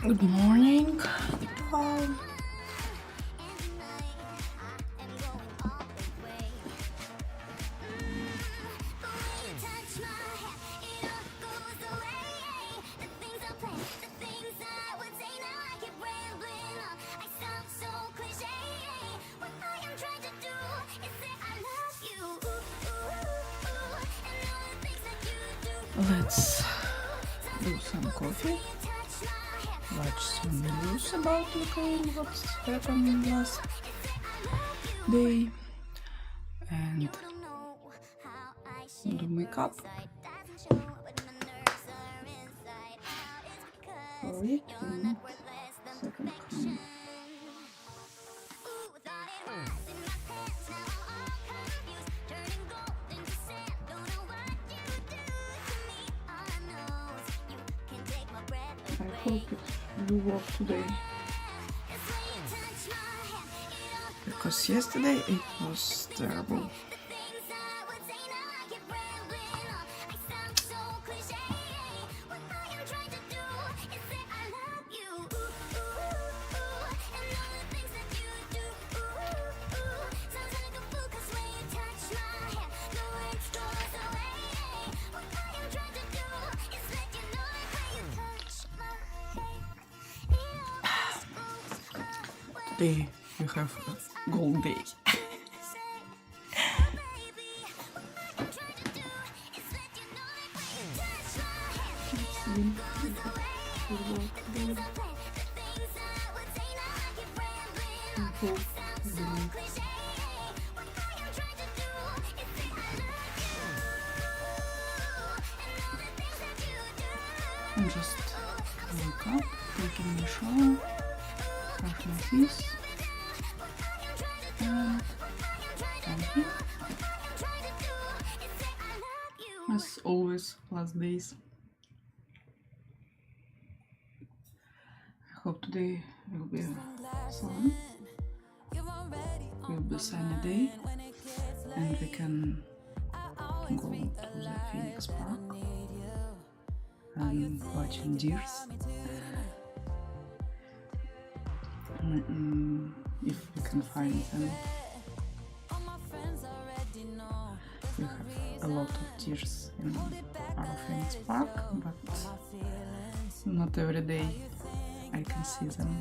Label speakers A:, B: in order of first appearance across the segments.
A: Good morning, people. Let's do some coffee, watch some news about Ukraine, what's happened last day, and do makeup. Sorry, second come. I hope it will work today, because yesterday it was terrible. Today we have a gold day. I just woke up, taking a shower, brush my teeth, and I'm here. As always, last days. I hope today will be sun, will be a sunny day, and we can go to the Phoenix Park and watching deers. If we can find them. We have a lot of deers in our Phoenix Park, but not every day I can see them.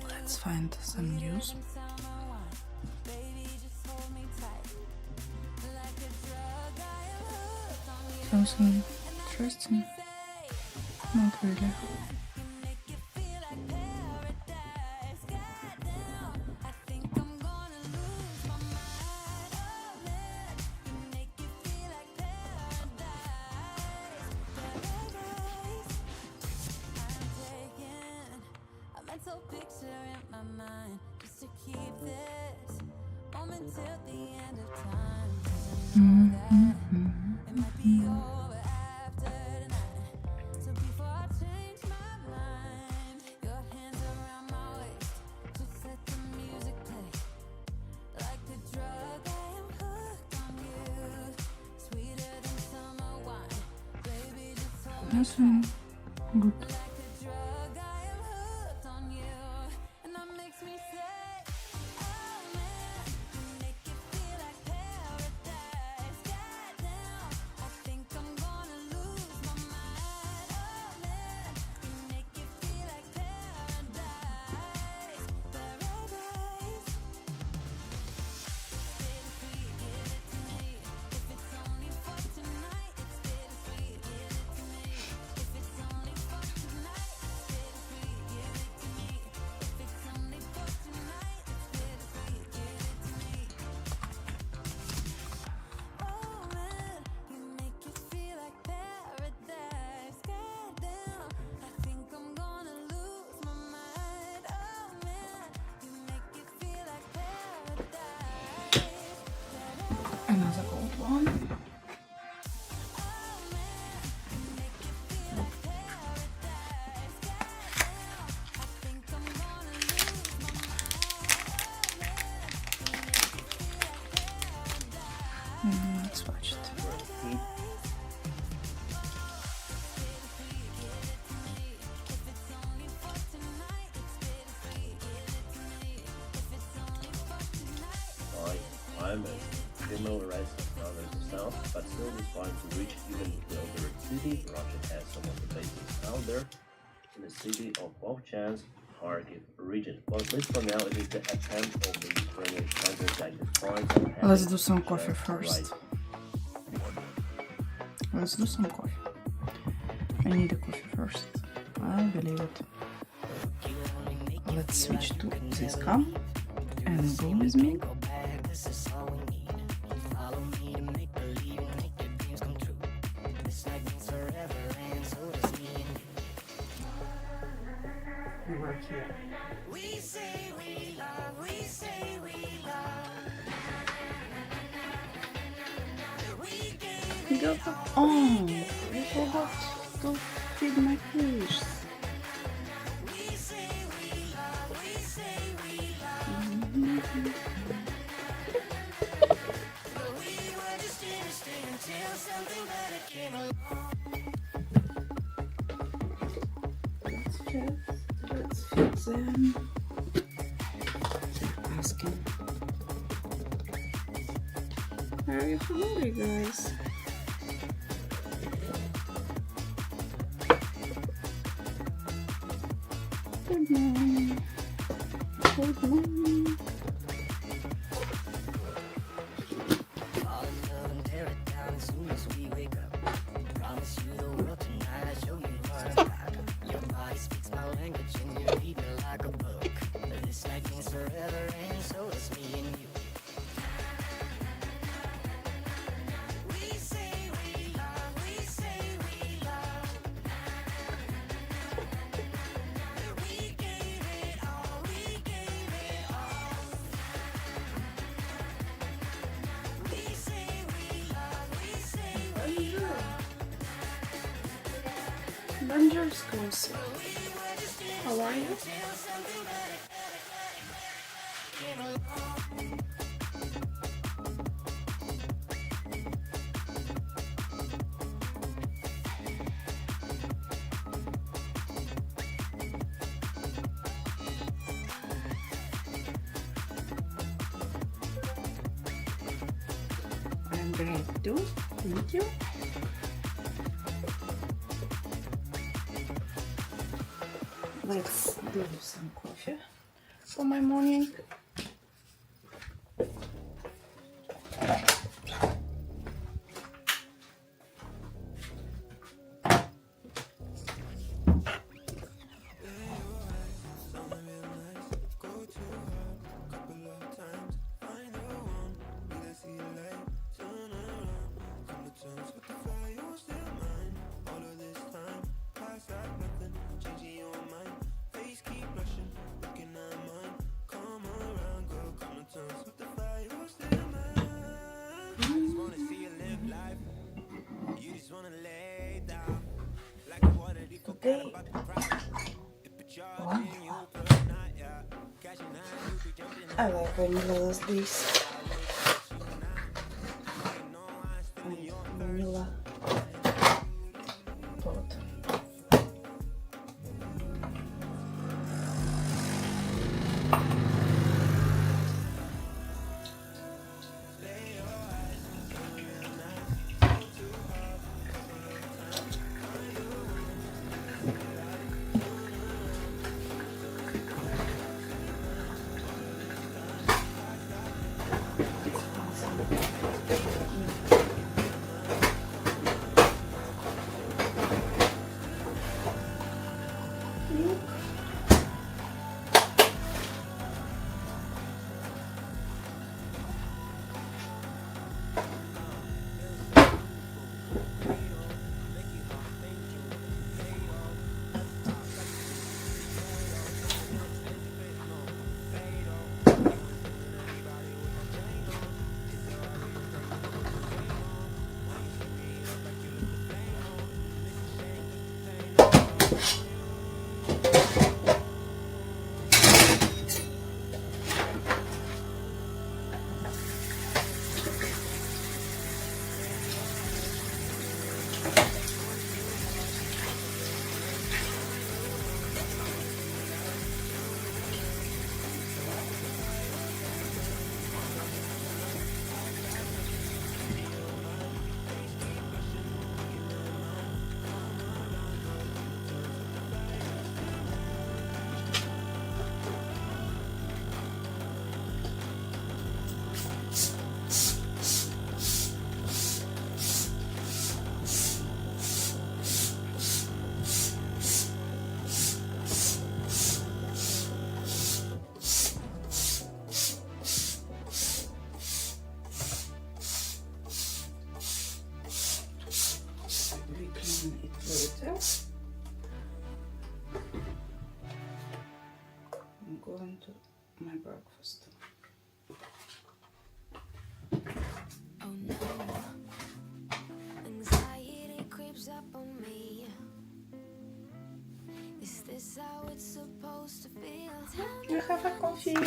A: Let's find some news. Something interesting? Not really. Nothing good.
B: time as female rights runners south, but still responding to reach even the over city. Russia has some of the bases out there in the city of Vovchansk, Kharkiv region. Well, at least for now, it is the attempt of the Ukrainian counterattack the points of having
A: Let's do some coffee first.
B: right.
A: Let's do some coffee. I need a coffee first. I believe it. Let's switch to this cup and go with me. We work here. Oh, I forgot to feed my fish. Let's feed them. Asking. Are you hungry, guys? Good morning. Good morning. Bonjour, Scorsese. How are you? I'm great too. Thank you. Let's do some coffee for my morning. Today, I like vanilla these days. And vanilla pot. going to my breakfast.
C: Oh no, anxiety creeps up on me. Is this how it's supposed to feel?
A: You have a coffee.
C: I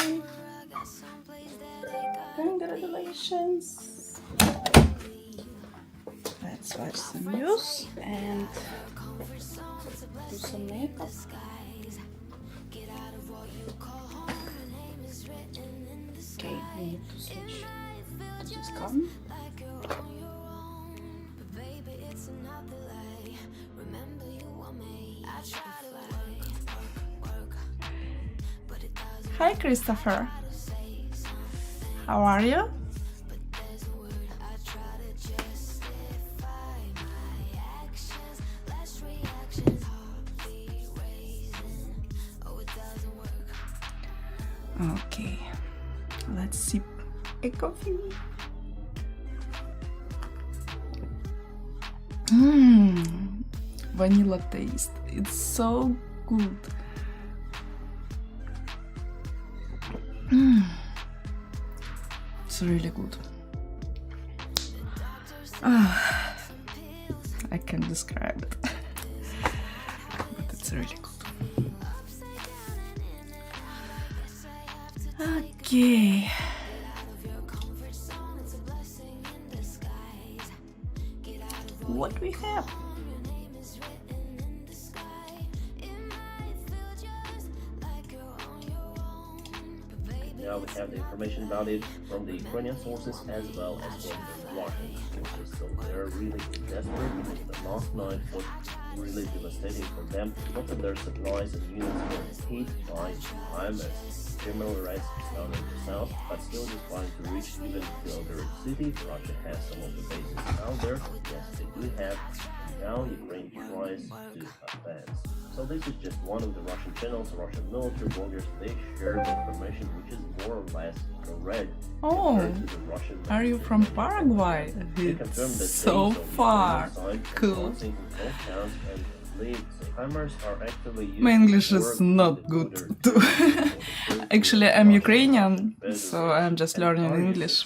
C: got someplace that I got.
A: Congratulations. Let's watch some news and do some makeup.
C: Get out of what you call home. Your name is written in the sky.
A: Okay, we need to switch to this column.
C: Like you're on your own. But baby, it's another lie. Remember you were me. I try to work, but it doesn't
A: Hi, Christopher.
C: say something.
A: How are you?
C: But there's a word I try to justify my actions. Less reactions, heartbeat raising. Oh, it doesn't work.
A: Okay, let's sip a coffee. Vanilla taste. It's so good. It's really good. I can't describe it, but it's really good. Okay. What we have?
B: Now we have the information about it from the Ukrainian sources as well as from the Russian sources. So they're really desperate because the last night was really devastating for them. Most of their supplies and units were hit by HIMARS. Criminal rights down in the south, but still just trying to reach even Belgorod city. Russia has some of the bases out there. Yes, they do have. And now Ukraine tries to advance. So this is just one of the Russian channels, Russian military bloggers. They share the information which is more or less correct.
A: Oh,
B: compared to the Russian
A: are you from Paraguay?
B: They confirmed that
A: It's so
B: they saw
A: far.
B: Ukrainian side
A: Cool.
B: advancing in both towns and leads. HIMARS are actively used
A: My English
B: to
A: is
B: work
A: not
B: with
A: good
B: the
A: too.
B: border.
A: Actually, I'm Ukrainian, so I'm just learning English.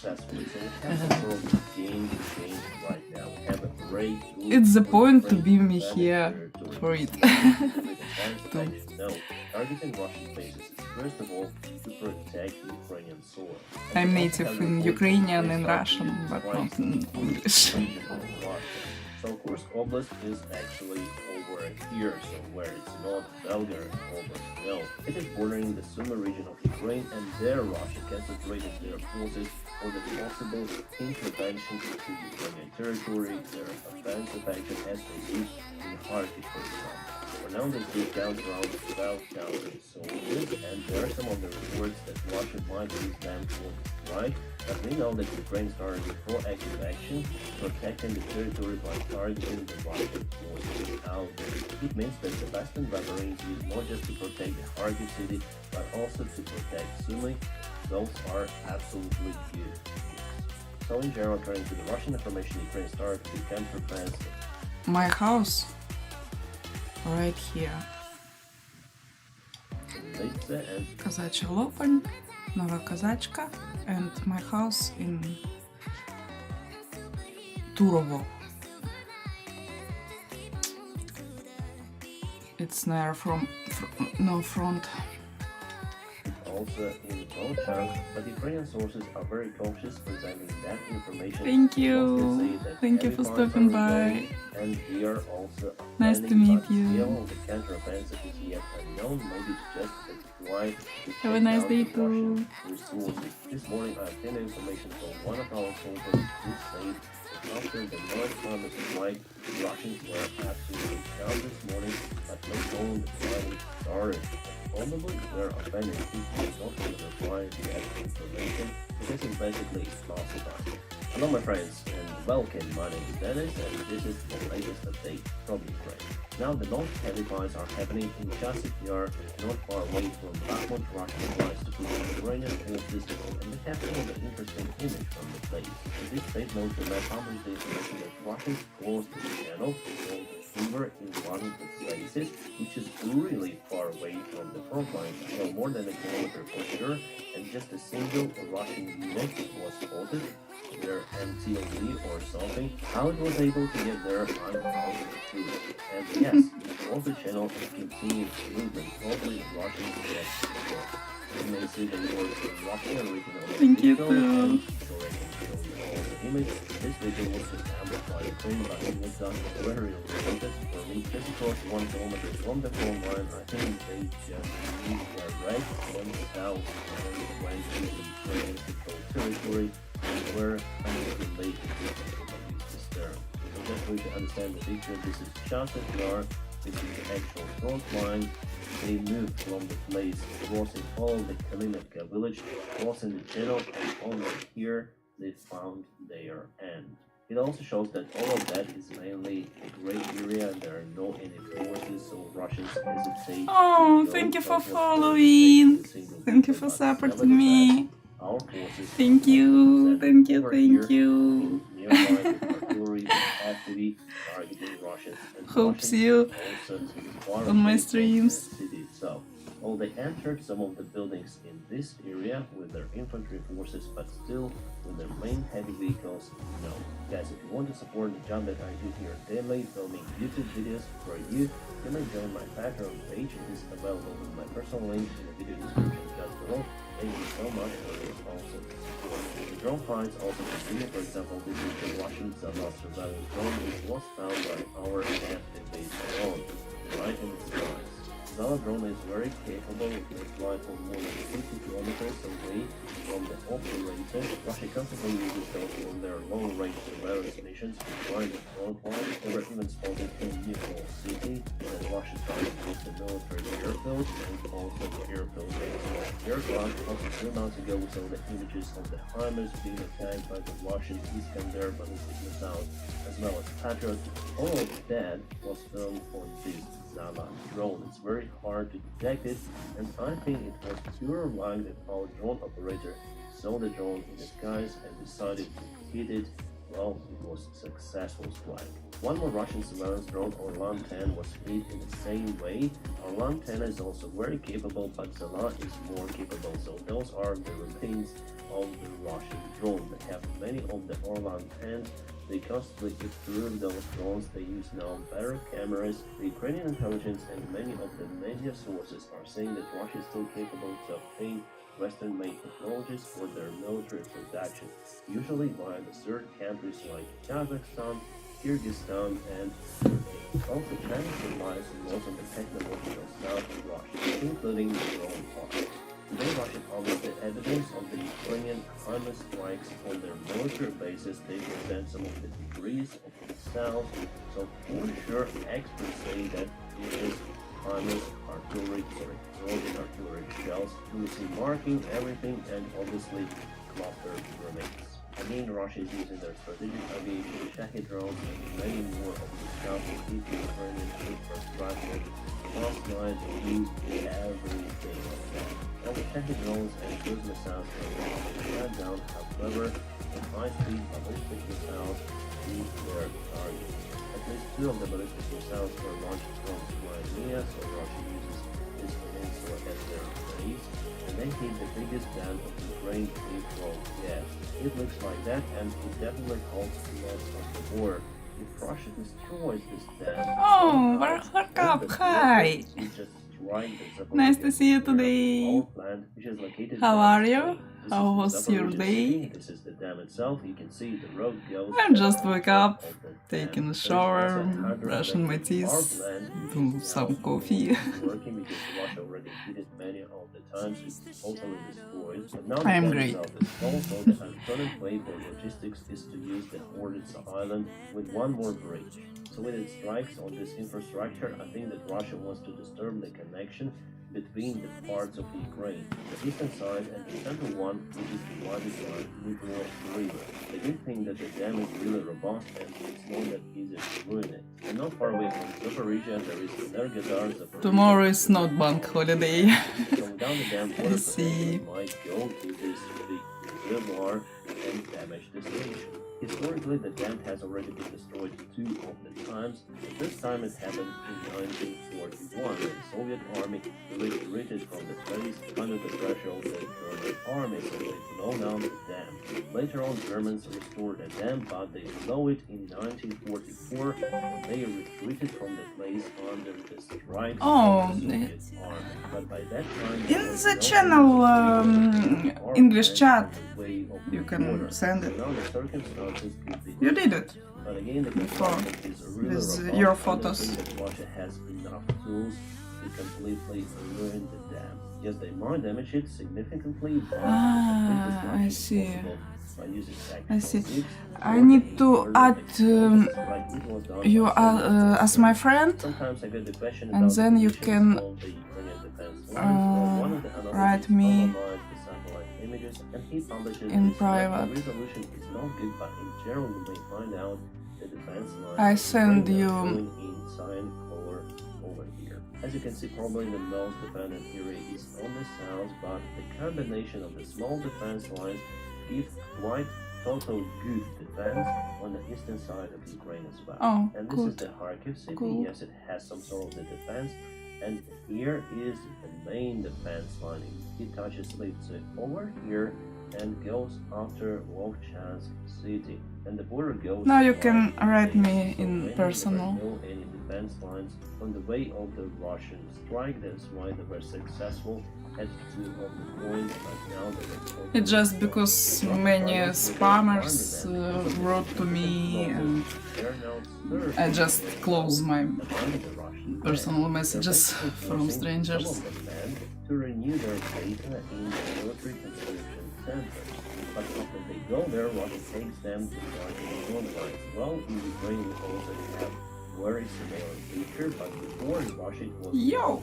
A: It's the point to be me here for it.
B: No, targeting Russian bases is first of all to protect Ukrainian soil.
A: I'm native in Ukrainian and Russian, but not in English.
B: So Kursk Oblast is actually over here, so where it's not Belgorod Oblast. No, it is bordering the Sumy region of Ukraine, and there Russia concentrated their forces for the possible intervention into Ukrainian territory, their offensive action as they did in Kharkiv, for example. For now, this group counts around 12,000 soldiers, and there are some of the reports that Russia might use them for right. But we know that Ukraine started with proactive action, protecting the territory by targeting the Russian forces out there. It means that Sebastian Babarins used not just to protect the Kharkiv city, but also to protect Sumy. Those are absolutely good. So in general, according to the Russian information, Ukraine started to become offensive.
A: My house, right here.
B: And
A: Казачий Лопань, Нова Казачка, and my house in Turovo. It's near no front.
B: also in Volchan, but Ukrainian sources are very cautious presenting that information.
A: Thank
B: They
A: you.
B: say that
A: Thank you
B: heavy
A: for
B: fires
A: stopping
B: are
A: by.
B: ongoing, and we are also
A: Nice to
B: planning,
A: meet
B: but
A: you.
B: Still, the counteroffensive is yet unknown. Maybe it's just a try to
A: Have a
B: take
A: nice
B: out
A: day
B: the
A: too.
B: Russian resources. This morning, I obtained information from one of our soldiers who said that after the North Columbus strike, Russians were absolutely down this morning, but no known the fighting started. Probably were offended if they don't want to reply to that information, because it's basically classified. Hello my friends, and welcome. My name is Dennis, and this is the latest update from Ukraine. Now the most heavy fights are happening in Chasiv Yar, not far away from Bakhmut. Russia tries to push Ukrainian forces, and we have seen an interesting image from the place. In this statement, the map published the information that Russians close to the channel, called the fever in one of the places, which is really far away from the front line, so more than a kilometer for sure, and just a single Russian unit was spotted their MTLD or something. How it was able to get there, I'm out of the clue. And yes, all the channel is continuous movement, probably Russian jet support. You may see the words Russian written on the
A: Thank you,
B: video,
A: Phil.
B: and so I can show you all the image. This video was to amplify the thing, but it was done very related. For me, just across 1 kilometer from the front line, I think they just moved their right went south and went to the Ukrainian controlled territory, where I was related to this term. So just for you to understand the picture, this is Chasaklar, this is the actual front line. They moved from the place, crossing all the Kalinovka village, crossing the channel, and over here they found their end. It also shows that all of that is mainly a gray area and there are no any forces, so Russians hesitate.
A: Oh,
B: to go
A: thank you for
B: until
A: following.
B: a single
A: Thank you
B: people,
A: for
B: but
A: supporting
B: nevertheless,
A: me.
B: our forces
A: Thank you, thank you,
B: over
A: thank
B: here
A: you.
B: in nearby the artillery have to be targeting Russians, and
A: Hope
B: Russians
A: see you
B: also to be far
A: on my
B: away from
A: streams.
B: the city itself. Well, they entered some of the buildings in this area with their infantry forces, but still with their main heavy vehicles, no. Guys, if you want to support the job that I do here daily, filming YouTube videos for you, you may join my Patreon page. It is available with my personal link in the video description just below. Thank you so much for your also support. The drone finds also continue. For example, this is the Russian Zala surveillance drone, which was found by our base drone, right in the skies. Zala drone is very capable. It can fly for more than 50 kilometers away from the operator. Russia constantly uses those for their long-range surveillance missions to find the front line. They were even spotted in Newport City, and Russia targeted both the military airfields and also the airfield base. Aircraft also 2 months ago we saw the images of the HIMARS being attacked by the Russian Iskander ballistic missiles, as well as Patriot. All of that was filmed on this Zala drone. It's very hard to detect it, and I think it was pure luck that our drone operator saw the drone in the skies and decided to hit it. Well, it was a successful strike. One more Russian surveillance drone, Orlan 10, was hit in the same way. Orlan 10 is also very capable, but Zala is more capable, so those are the remains of the Russian drone. They have many of the Orlan 10s. They constantly improve those drones. They use now better cameras. The Ukrainian intelligence and many of the media sources are saying that Russia is still capable to obtain Western-made technologies for their military production, usually via the third countries like Kazakhstan, Kyrgyzstan, and Turkey. Also, China supplies most of the technological stuff to Russia, including the drone part. Today, Russia published the evidence of the Ukrainian HIMARS strikes on their military bases. They present some of the degrees of the cells. So for sure, experts say that it is HIMARS Trojan artillery shells. You will see marking everything and obviously cluster remains. Again, Russia is using their strategic aviation Shahed drones and many more of the stuff to keep the Ukrainian infrastructure offline and use everything of that. All the Shahed drones and cruise missiles are shut down, however, the high-speed ballistic missiles use their target. At least 2 of the ballistic missiles were launched from Crimea, so Russia uses this peninsula as their base, and they hit the biggest dam of Ukraine April. Yes, it looks like that, and it definitely holds lots of the war. If Russia destroys this dam,
A: Oh, welcome, hi. Nice to see you today. How are you? How was your day?
B: This is the dam itself. You can see the road goes.
A: I just woke up, taking a shower, brushing my teeth, do some coffee. I am great.
B: Also, the alternate way for logistics is to use the Horditsa island with one more bridge. So with its strikes on this infrastructure, I think that Russia wants to disturb the connection between the parts of the Ukraine, the eastern side and the central one, which is divided by Dnipro River. They do think that the dam is really robust and it's not that easy to ruin it. And not far away from Zaporizhia, there is Energodar.
A: Tomorrow is not bank holiday.
B: So down the dam, water might go to this big reservoir and damage the station. Historically, the dam has already been destroyed 2 of the times. This time it happened in 1941 when the Soviet army retreated from the place under the pressure of the German army, so they blow down the dam. Later on, Germans restored the dam, but they blew it in 1944 when they retreated from the place under the strikes
A: Oh,
B: of the Soviet army. But by that time,
A: in the channel English chat, you can send it. You did it
B: But again, the
A: before
B: construction is really
A: with
B: robust,
A: your
B: and I
A: photos.
B: think that Russia has enough tools to completely ruin the dam. Yes, they might damage it significantly, but
A: Ah, I see.
B: by using
A: I see.
B: tactical tips,
A: I need to add
B: like it was done
A: you
B: by
A: as my friend,
B: Sometimes I get the question
A: and
B: about
A: then
B: the
A: you
B: conditions
A: can
B: of the Ukrainian defense lines. Well, one of the
A: write
B: analysts
A: me
B: analyzed the satellite images, and he publishes
A: in
B: this.
A: private.
B: The resolution is not good, but in general you may find out the defense lines
A: I
B: of
A: send
B: Ukraine
A: you
B: are showing in cyan color over here. As you can see, probably the most defended area is on the south, but the combination of the small defense lines give quite total good defense on the eastern side of Ukraine as well.
A: Oh,
B: And this is
A: good.
B: the Kharkiv city.
A: Cool.
B: Yes, it has some sort of the defense. And here is the main defense line. It touches Liptsi over here and goes after Vovchansk city. And the border goes.
A: Now you
B: like
A: can write
B: this.
A: me
B: So
A: in
B: when
A: personal.
B: there were no any defense lines on the way of the Russian strike. That's why they were successful at 2 of the points. But now they were totally
A: It's just because many spammers wrote to me, and I just close my personal messages from strangers.
B: To renew their data in the military conscription center. But after they go there, Russia takes them to join the front lines. Well, in Ukraine we also have very similar feature, but before in Russia it was
A: Yo!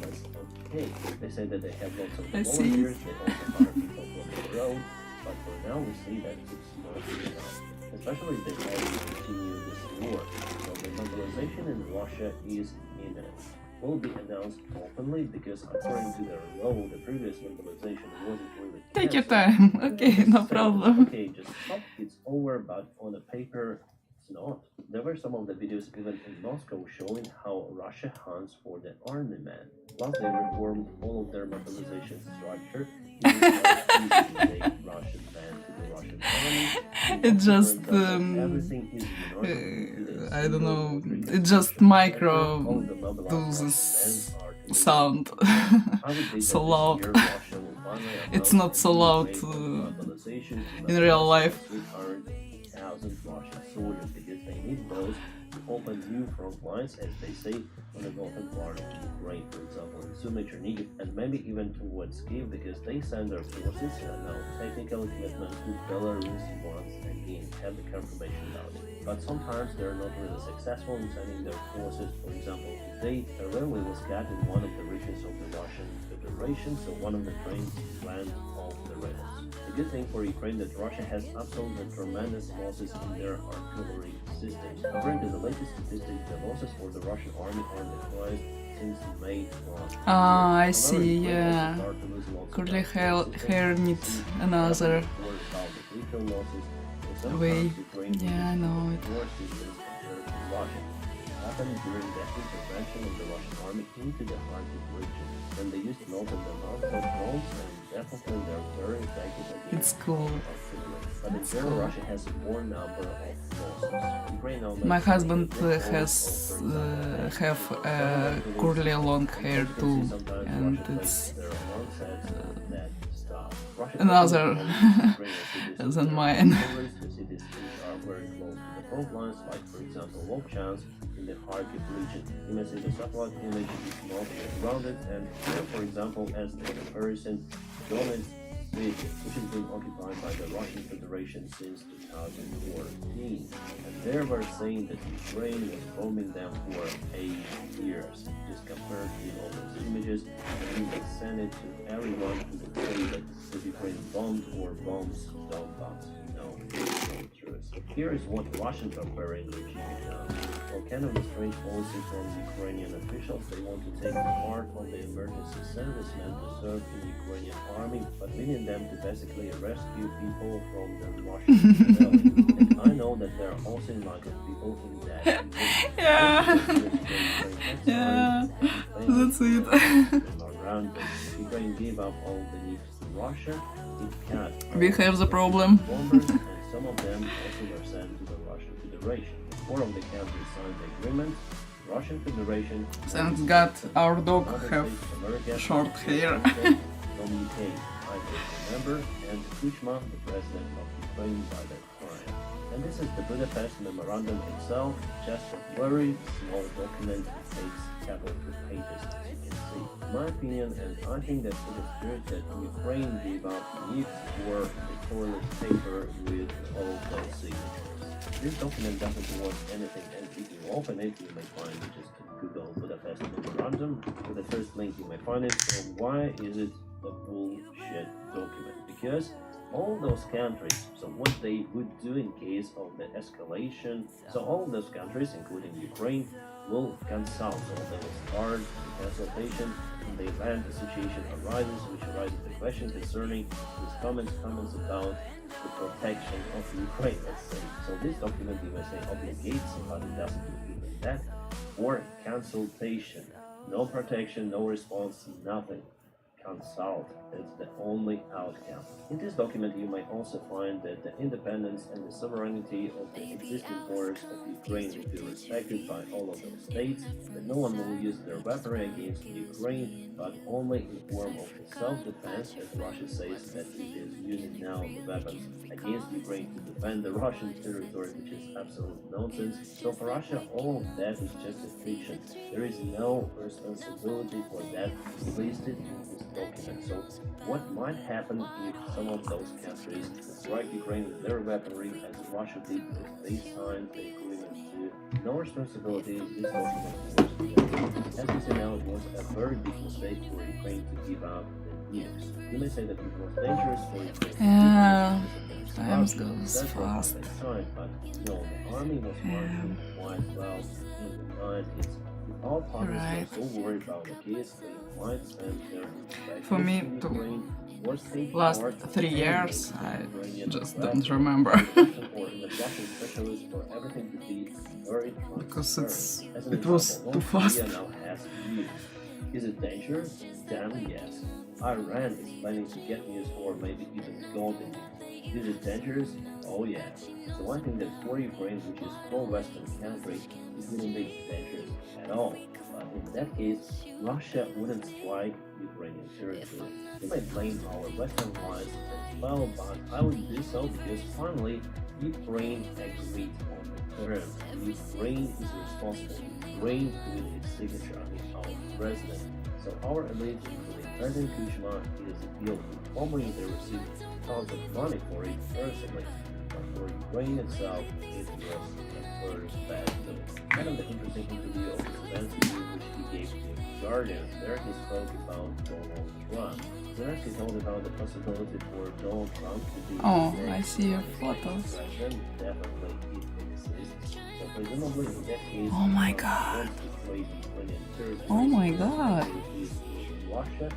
B: okay. They say that they have lots of
A: I see.
B: volunteers, they also hire people from the road, but for now we see that it's not good enough. Especially if they want to continue this war. So the mobilization in Russia is imminent. Will be announced openly because according to their law, the previous mobilization wasn't really
A: Take your
B: cancelled.
A: time, okay, no problem.
B: Okay, just stop, it's over, but on the paper, it's not. There were some of the videos even in Moscow showing how Russia hunts for the army man. Plus, they reformed all of their mobilization structure. It is not easy to take Russian men to the Russian army.
A: It just,
B: Everything is united
A: I don't know, it just micro do this sound so loud. It's not so loud in real life.
B: Open new front lines, as they say, on the northern part of Ukraine, for example, in Sumy, Chernihiv, and maybe even towards Kiev, because they send their forces now technical equipment to Belarus once again, have the confirmation about it. But sometimes they're not really successful in sending their forces. For example, today a railway was cut in one of the regions of the Russian Federation, so one of the trains ran off the rails. The good thing for Ukraine that Russia has absolutely tremendous losses in their artillery systems. According to the latest statistics, the losses for the Russian army are declined since May 1.
A: Ah, I see, yeah. Curly hair needs another way. Yeah, I know it.
B: Happened during the intervention of the Russian army into the Kharkiv region, when they used melted the mountain drones, and definitely they're very effective against
A: It's cool.
B: artillery. But in general, Russia has more number of losses. Ukraine now
A: My husband has have curly long hair too, and it's another than mine.
B: Front lines, like for example Vovchansk in the Kharkiv region. You may see the satellite image is not rounded, and here, for example, as the comparison, Donetsk city, which has been occupied by the Russian Federation since 2014. And they were saying that Ukraine was bombing them for 8 years. Just compared to all those images, and they send it to everyone who would say that Ukraine bombed or bombs Donbass. No, it's not true. Here is what Russians are wearing in Well, kind of a strange policy from Ukrainian officials. They want to take part of the emergency servicemen to serve in the Ukrainian army, but convening them to basically rescue people from the Russian rebellion. And I know that there are also like people in that.
A: Yeah. Yeah. That's it.
B: Around Ukraine gave up all the needs to Russia. It cut.
A: We have the problem.
B: Bombers, and some of them also were sent to the Russian Federation. 4 of the countries signed the agreement. Russian Federation.
A: Thanks God, our dog
B: United
A: have
B: States of America,
A: short hair.
B: from UK, I can remember, and Kuchma, the president of Ukraine by that time. And this is the Budapest Memorandum itself, just a very small document. It takes several pages, as you can see. In my opinion, and I think that it is good that Ukraine gave up gifts for the toilet paper with all those signatures. This document doesn't want anything, and if you open it, you may find it just Google Budapest Memorandum. With the first link, you may find it. So why is it a bullshit document? Because all those countries, so what they would do in case of the escalation, so all those countries, including Ukraine, will consult. So they will start the consultation when the event, the situation arises, which arises the question concerning these comments about the protection of Ukraine, let's say. So this document, you may say, obligates, but it doesn't do even that. Or consultation. No protection, no response, nothing. Consult. That's the only outcome. In this document, you might also find that the independence and the sovereignty of the existing borders of Ukraine will be respected by all of those states, that no one will use their weaponry against Ukraine, but only in form of self-defense, as Russia says that it is using now the weapons against Ukraine to defend the Russian territory, which is absolute nonsense. So for Russia, all of that is just a fiction. There is no responsibility for that listed in this document. So what might happen if some of those countries strike Ukraine with their weaponry, as Russia did if they signed the agreement to no responsibility? This document was, as we say now, it was a very big mistake for Ukraine to give up the nukes. You may say that it was dangerous for Ukraine.
A: Yeah, time goes
B: That's
A: fast.
B: what they signed, but no, the army was marching quite well in the 90s. All partners
A: Right.
B: were so worried about the case, they might send their
A: For me,
B: to Ukraine or take
A: last
B: part
A: 3
B: in
A: years,
B: the
A: I
B: Ukrainian
A: just
B: left
A: don't remember.
B: or in the Russian specialists for everything to be very
A: Because
B: transparent. As an
A: it was
B: example,
A: too
B: North
A: fast.
B: Korea now has nukes. Is it dangerous? Damn yes. Iran is planning to get news or maybe even golden. Is it dangerous? Oh yeah. So I think that for Ukraine, which is pro-Western country, it wouldn't be dangerous at all. But in that case, Russia wouldn't strike Ukrainian territory. You may blame our Western allies as well, but I would do so because finally, Ukraine agreed on the terms. Ukraine is responsible. Ukraine with its signature, our president. So our elite, including President Kuchma, is guilty. Formerly, they received tons of money for it personally, but for Ukraine itself, it was a very bad news. Kind of the interesting interview of this event which he gave to Guardian. There he spoke about Donald Trump. Zelensky told about the possibility for Donald Trump to be
A: Oh,
B: the
A: I
B: next
A: see your
B: United
A: photos.
B: States president. Definitely it exists. So presumably in that case,
A: Oh my
B: Trump
A: God.
B: wants to trade Ukrainian territory.
A: Oh my God.
B: With Russia,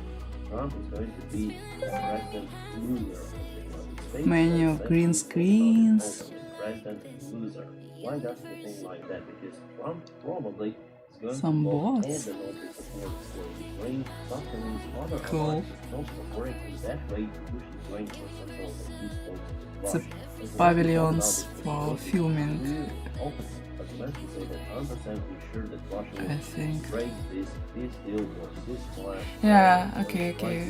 B: Trump is going to be the president loser of the United States.
A: Menu
B: So let's
A: green
B: talk about
A: screens.
B: the ultimate president loser. Why does he think like that? Because Trump probably is going
A: Some
B: to block all
A: bots.
B: the military support for Ukraine, but convince other
A: Cool.
B: allies to stop supporting in that way to push Ukraine for some sort of peaceful
A: The
B: Russia. As
A: pavilions
B: Zelensky talked
A: for
B: about this
A: filming,
B: openly, but Zelensky said that 100% we're sure that Russia
A: I
B: will
A: think.
B: break this deal or ceasefire.
A: Yeah, okay,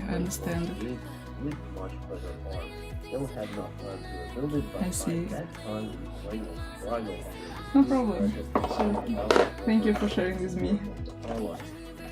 A: I understand.
B: With much better arms. They will have enough time to rebuild it, but
A: I see.
B: by that time, Ukraine will struggle.
A: No problem. Thank you for sharing with me.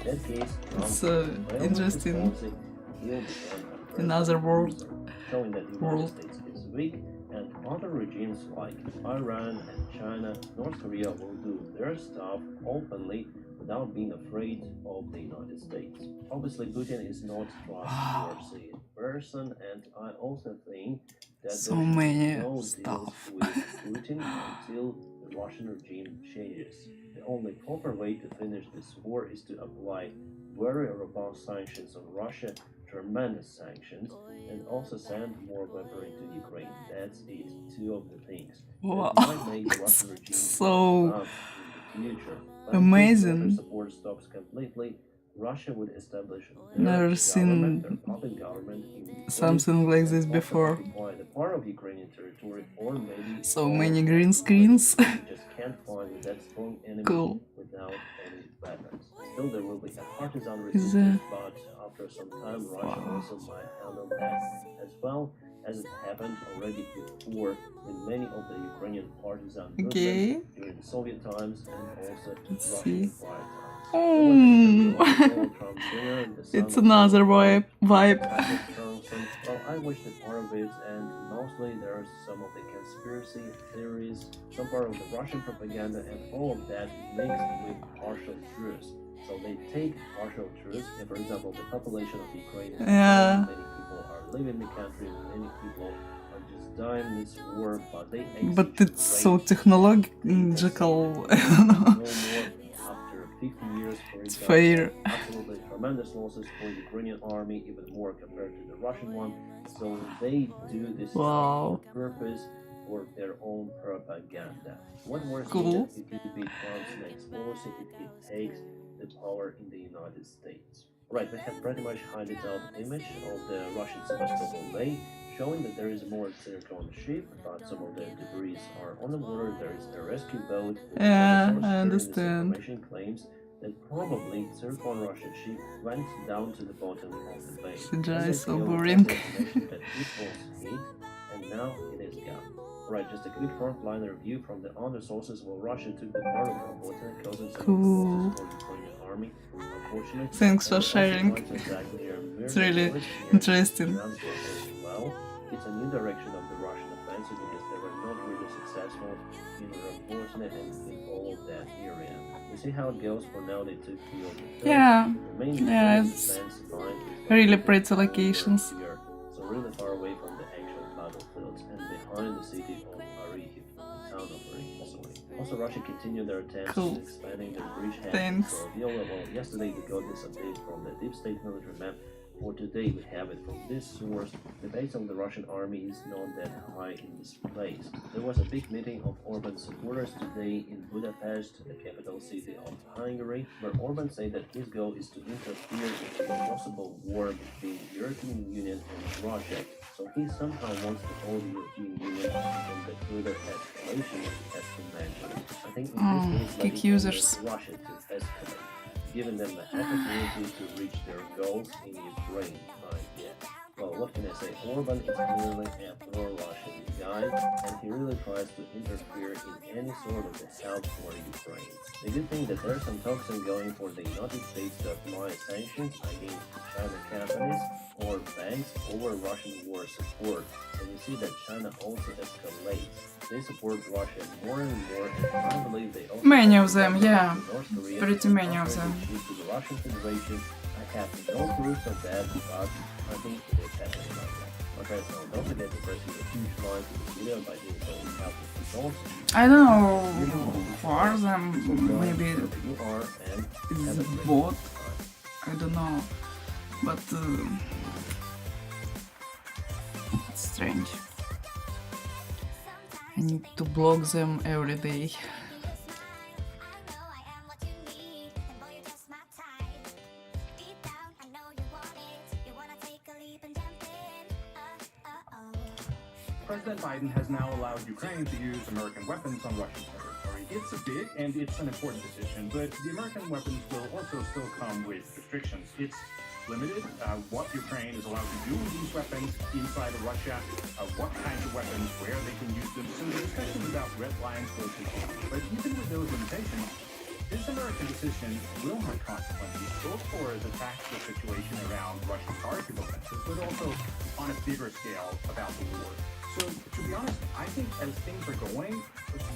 B: That case,
A: It's
B: Trump's
A: interesting.
B: policy will become
A: Another world.
B: showing that the
A: World.
B: United States is weak, and other regimes like Iran and China, North Korea will do their stuff openly without being afraid of the United States. Obviously, Putin is not trustworthy person, and I also think that
A: So
B: there should
A: many
B: be no
A: stuff.
B: deals with Putin until the Russian regime changes. The only proper way to finish this war is to apply very robust sanctions on Russia, tremendous sanctions and also send more weaponry to Ukraine. That's it. Two of the things.
A: Wow,
B: That might make the Russian regime
A: so
B: corrupt in the future. But if
A: amazing.
B: this support stops completely, Russia would establish
A: Never
B: their
A: seen
B: government, their puppet government in Ukraine,
A: something like this
B: and also
A: before.
B: occupy the part of Ukrainian territory, or maybe
A: So
B: all
A: many
B: of
A: green
B: Ukraine.
A: screens.
B: You just can't fight with that strong enemy
A: Cool.
B: without any weapons. Still, there will be a partisan
A: Is
B: resistance, but after some time, Russia
A: Wow.
B: also might handle that as well as it happened already before with many of the Ukrainian partisan movements
A: Okay.
B: during Soviet times and also
A: Let's
B: Russian
A: see.
B: Empire times.
A: Oh, it's another vibe.
B: Well, I watched a part of it, and mostly there are some of the conspiracy theories, some part of the Russian propaganda, and all of that mixed with partial truths. So they take partial truths, and for example, the population of Ukraine is
A: Yeah.
B: many people are living in the country, many people are just dying in this war, but they
A: But it's so technological. I don't know.
B: no more after 50 years, for
A: It's
B: example.
A: fair.
B: Absolutely tremendous losses for the Ukrainian army, even more compared to the Russian one. So they do this
A: Wow.
B: on purpose for their own propaganda. What worse
A: Cool.
B: is it could be Trump's next policy if he takes the power in the United States. Right, we have pretty much highlighted out image of the Russian Sevastopol Bay, showing that there is more zircon on the ship, but some of the debris are on the water. There is a rescue boat.
A: Yeah,
B: Other source
A: I
B: sharing this
A: understand.
B: information claims that probably zircon Russian ship went down to the bottom of the bay.
A: CGI is so
B: SSPO
A: boring.
B: has information that it was hit, and now it is gone. Right, just a quick frontliner view from the other sources while Russia took the part of Robotina, causing some
A: Cool.
B: losses for the Ukrainian army. Unfortunately,
A: Thanks for
B: and also
A: sharing.
B: trying to attack near
A: It's really
B: Mirny Village near
A: interesting.
B: Bryansk as well. It's a new direction of the Russian offensive because they were not really successful in Robotina and in all of that area. You see how it goes. For now, they took field.
A: Yeah.
B: The main
A: Yeah,
B: defense
A: it's
B: line is
A: really
B: located
A: pretty locations.
B: here, so really far away from the actual battlefields and behind the city of Arihiv, the town of Arihiv, sorry. Also, Russia continued their attempts
A: Cool.
B: in expanding their bridgehead.
A: Thanks.
B: So, yesterday we got this update from the deep state military map. For today, we have it from this source. The base of the Russian army is not that high in this place. There was a big meeting of Orban supporters today in Budapest, the capital city of Hungary, where Orban said that his goal is to interfere in a possible war between the European Union and Russia. So he somehow wants to hold the European Union from the further escalation as he mentioned. I think in this case,
A: kick
B: letting
A: users.
B: Russia to escalate, giving them the opportunity to reach their goals in Ukraine. Well, what can I say? Orban is clearly a pro-Russian guy, and he really tries to interfere in any sort of help for Ukraine. The good thing that there are some talks ongoing for the United States to apply sanctions against China companies or banks over Russian war support. So you see that China also escalates. They support Russia more and more, and I believe they also
A: Many of them, yeah.
B: North Korea
A: Pretty many of them.
B: to the Russian Federation. I have no proof of that, but I think it is happening right now. Okay, so don't forget to press the huge like to the video by doing so we have the results.
A: I don't know who are them. Maybe
B: You are and have a
A: it's
B: great
A: bot.
B: time.
A: I don't know. But it's strange. I need to block them every day.
D: President Biden has now allowed Ukraine to use American weapons on Russian territory. It's a big and it's an important decision, but the American weapons will also still come with restrictions. It's limited what Ukraine is allowed to do with these weapons inside of Russia, what kinds of weapons, where they can use them. So the discussion about red lines will continue. But even with those limitations, this American decision will have consequences both for the tactical situation around Russian target offensive, but also on a bigger scale about the war. So, to be honest, I think as things are going,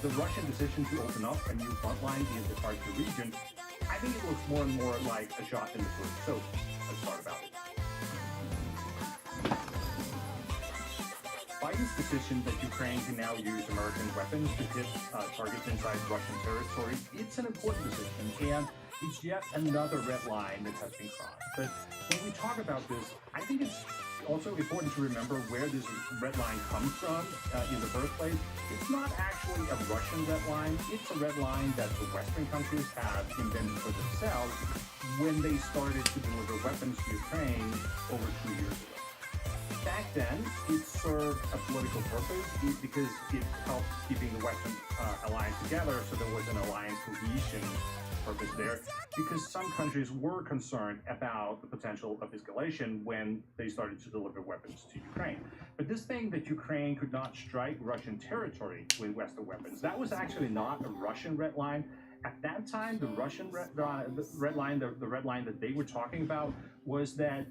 D: the Russian decision to open up a new front line in the Kharkiv region, I think it looks more and more like a shot in the foot. So, let's talk about it. Biden's decision that Ukraine can now use American weapons to hit targets inside Russian territory, it's an important decision. And It's yet another red line that has been crossed. But when we talk about this, I think it's also important to remember where this red line comes from in the first place. It's not actually a Russian red line. It's a red line that the Western countries have invented for themselves when they started to deliver weapons to Ukraine over 2 years ago. Back then, it served a political purpose because it helped keeping the Western alliance together, so there was an alliance cohesion purpose there, because some countries were concerned about the potential of escalation when they started to deliver weapons to Ukraine. But this thing that Ukraine could not strike Russian territory with Western weapons, that was actually not a Russian red line. At that time, the Russian red line, the red line that they were talking about was that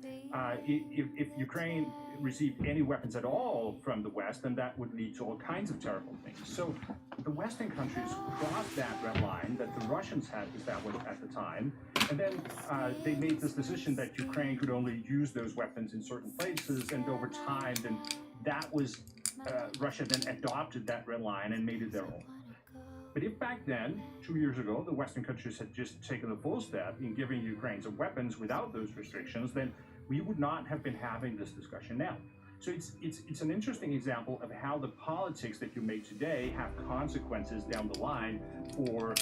D: if Ukraine received any weapons at all from the West, then that would lead to all kinds of terrible things. So the Western countries crossed that red line that the Russians had established at the time, and then they made this decision that Ukraine could only use those weapons in certain places, and over time, then that was Russia then adopted that red line and made it their own. But if back then, 2 years ago, the Western countries had just taken the full step in giving Ukraine some weapons without those restrictions, then we would not have been having this discussion now. So it's an interesting example of how the politics that you make today have consequences down the line for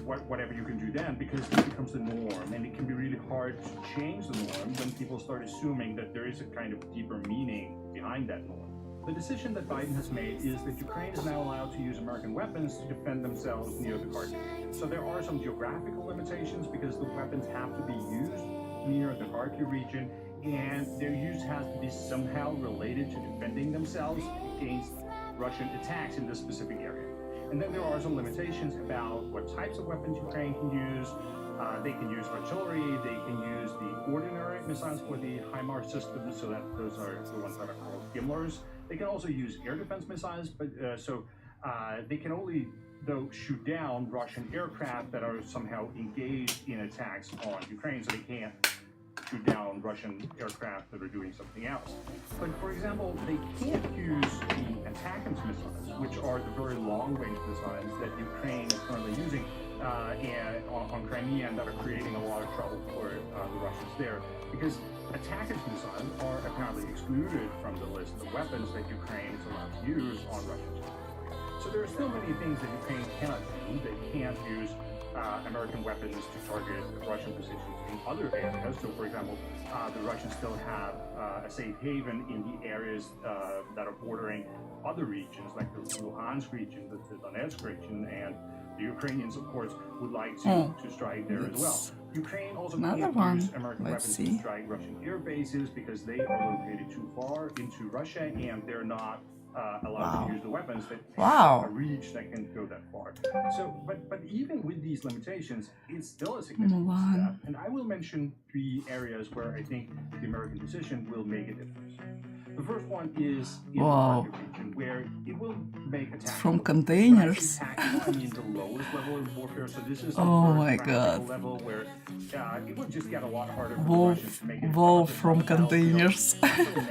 D: whatever you can do then, because it becomes the norm, and it can be really hard to change the norm when people start assuming that there is a kind of deeper meaning behind that norm. The decision that Biden has made is that Ukraine is now allowed to use American weapons to defend themselves near the Kharkiv region. So there are some geographical limitations because the weapons have to be used near the Kharkiv region, and their use has to be somehow related to defending themselves against Russian attacks in this specific area. And then there are some limitations about what types of weapons Ukraine can use. They can use artillery, they can use the ordinary missiles for the HIMARS systems, so that those are the ones that are called GMLRS. They can also use air defense missiles, but they can only, though, shoot down Russian aircraft that are somehow engaged in attacks on Ukraine, so they can't shoot down Russian aircraft that are doing something else. But for example, they can't use the ATACMS missiles, which are the very long-range missiles that Ukraine is currently using on Crimea, and that are creating a lot of trouble for the Russians there, because ATACMS missiles are apparently excluded from the list of weapons that Ukraine is allowed to use on Russian territory. So there are still many things that Ukraine cannot do. They can't use American weapons to target Russian positions in other areas. So, for example, the Russians still have a safe haven in the areas that are bordering other regions, like the Luhansk region, the Donetsk region, and the Ukrainians, of course, would like to strike there as well. Ukraine also can't use American weapons to strike Russian air bases because they are located too far into Russia, and they're not allowed to use the weapons that have a reach that can go that far. So, but even with these limitations, it's still a significant step. And I will mention 3 areas where I think the American decision will make a difference. The first one is in the Kharkiv region, where it will make attacks
A: from containers.
D: The lowest level of warfare. So this is
A: my god,
D: level where it will just get a lot harder for
A: Wolf,
D: Russians to make it.
A: Wolf from containers.
D: So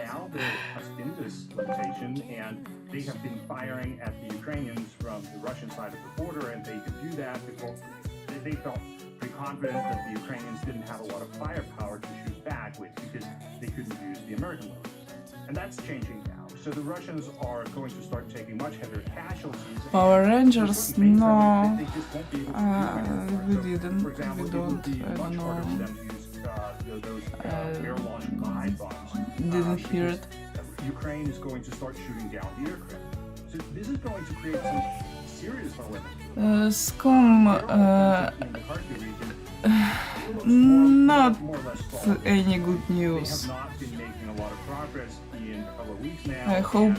D: now there has been this limitation, and they have been firing at the Ukrainians from the Russian side of the border, and they could do that because they felt pretty confident that the Ukrainians didn't have a lot of firepower to shoot back with because they couldn't use the American weapons. And that's changing now. So the Russians are going to start taking much heavier casualties.
A: Power Rangers? No,
D: they just won't be able to
A: we
D: do it.
A: didn't.
D: For example,
A: We
D: it would
A: don't.
D: be
A: I
D: much
A: don't
D: harder for
A: know.
D: them to use those air-launched glide bombs.
A: Didn't hear it.
D: Ukraine is going to start shooting down the aircraft. So this is going to create some serious dilemmas.
A: Scum,
D: In the Kharkiv region,
A: not
D: more or less solved.
A: any good
D: They
A: news.
D: have not been making a lot of progress in a couple of weeks now.
A: I hope
D: and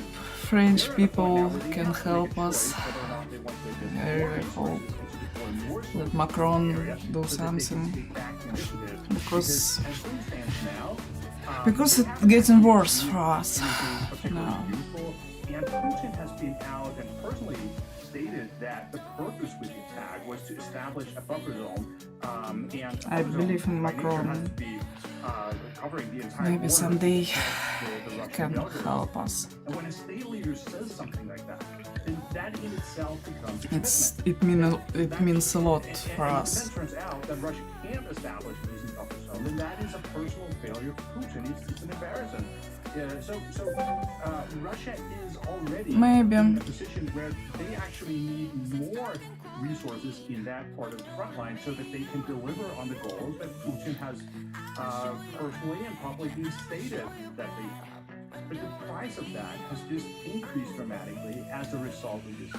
A: French
D: they're at a point now
A: people
D: where they
A: can
D: have to make
A: help
D: a
A: us.
D: choice whether or not they want to get
A: I
D: more
A: really
D: resources
A: hope
D: and to deploy more
A: that
D: soldiers
A: Macron
D: in the area
A: do
D: so that they can
A: something,
D: take back the initiative.
A: because
D: as things stand now,
A: because
D: they
A: it's
D: haven't
A: getting
D: really
A: worse
D: used
A: for us
D: anything particularly
A: now.
D: useful. And Putin has been out and personally stated that the purpose with the attack was to establish a buffer zone. And a
A: I
D: buffer
A: believe
D: zone
A: in
D: by nature
A: Macron.
D: has to be, covering the entire
A: Maybe
D: border
A: someday
D: of the Russian
A: can
D: Belgrade.
A: help us.
D: And when a state leader says something like that, then that in itself becomes a
A: it means a lot for
D: and
A: us.
D: if it turns out that Russia can't establish a decent buffer zone, then that is a personal failure for Putin. It's an embarrassment. Russia is already
A: Maybe.
D: in a position where they actually need more resources in that part of the front line so that they can deliver on the goals that Putin has personally and publicly stated that they have. But the price of that has just increased dramatically as a result of this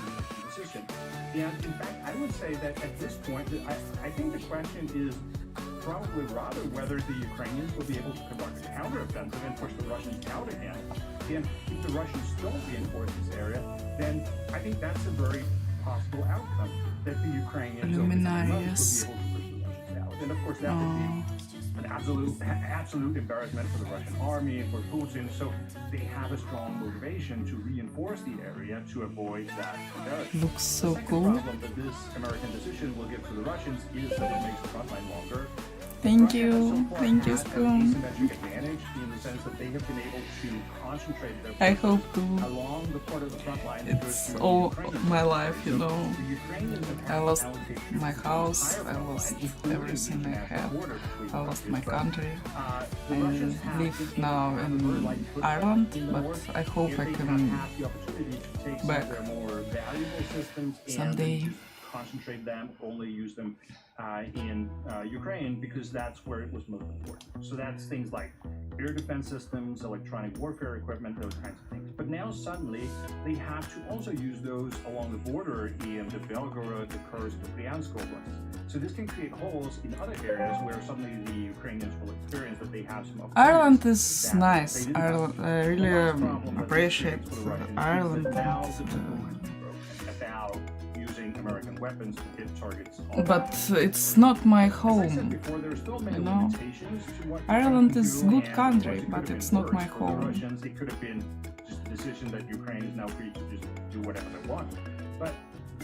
D: decision. And in fact, I would say that at this point, I think the question is probably rather whether the Ukrainians will be able to conduct a counteroffensive and push the Russians out again. And if the Russians don't reinforce this area, then I think that's a very possible outcome, that the Ukrainians over the months will be able to push the Russians out. And of course, that would be an absolute embarrassment for the Russian army, for Putin. So they have a strong motivation to reinforce the area to avoid that embarrassment.
A: Looks so
D: The second
A: cool.
D: problem that this American decision will give to the Russians is that it makes the front line longer.
A: Thank
D: Russia
A: you.
D: has so far
A: Thank you,
D: had an
A: Spoon.
D: asymmetric advantage in the sense that they have been able to concentrate their
A: I
D: forces
A: hope to.
D: along the part of the front line. that goes
A: It's
D: through the
A: all
D: Ukrainian
A: my
D: territory.
A: life, you
D: So
A: know.
D: the Ukrainians have
A: I
D: had to
A: lost
D: allocate
A: my
D: troops to the
A: house,
D: entire
A: I
D: front
A: lost
D: line, including
A: everything
D: the
A: I
D: international
A: have.
D: border between
A: I lost
D: countries.
A: my
D: But,
A: country.
D: the
A: I
D: Russians have
A: live
D: been
A: now
D: able to
A: in
D: have a like foothold
A: Ireland,
D: in the
A: but
D: north,
A: I hope
D: if
A: I
D: they
A: can
D: have had the opportunity to take some
A: back
D: of their more valuable systems
A: someday.
D: and concentrate them, only use them in Ukraine, because that's where it was most important. So that's things like air defense systems, electronic warfare equipment, those kinds of things. But now suddenly they have to also use those along the border in the Belgorod, the Kursk, the Bryansk oblasts. So this can create holes in other areas where suddenly the Ukrainians will experience that they have some
A: Ireland is
D: that
A: nice.
D: they didn't have.
A: Ireland, I really
D: The last problem that this
A: appreciate
D: creates for the Russians is
A: Ireland.
D: that now
A: and,
D: the diplomacy broke about using American weapons to hit targets on
A: but it's not my
D: As I said
A: home.
D: before, there are still many
A: you know.
D: limitations to what
A: Ireland
D: Ukraine
A: is
D: can do,
A: good
D: and
A: country,
D: what it
A: but
D: could have
A: it's
D: been
A: not my
D: worse for
A: home.
D: the Russians. It could have been just a decision that Ukraine is now free to just do whatever they want. But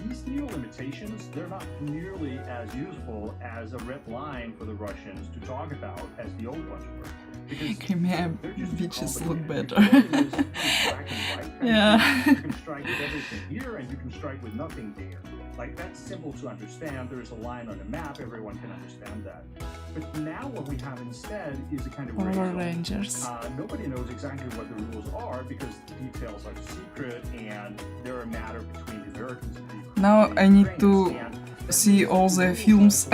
D: these new limitations, they're not nearly as useful as a red line for the Russians to talk about as the old ones were. Because
A: Crimea
D: they're just
A: beaches look
D: complicated.
A: better.
D: Ukraine is black and white kind of
A: Yeah.
D: thing. You can strike with everything here and you can strike with nothing there. Like, that's simple to understand. There's a line on a map, everyone can understand that. But now what we have instead is a kind of gray
A: Power
D: zone.
A: Rangers.
D: Nobody knows exactly what the rules are because the details are secret and they're a matter between the Americans and the Ukrainians.
A: Now I need to see all the films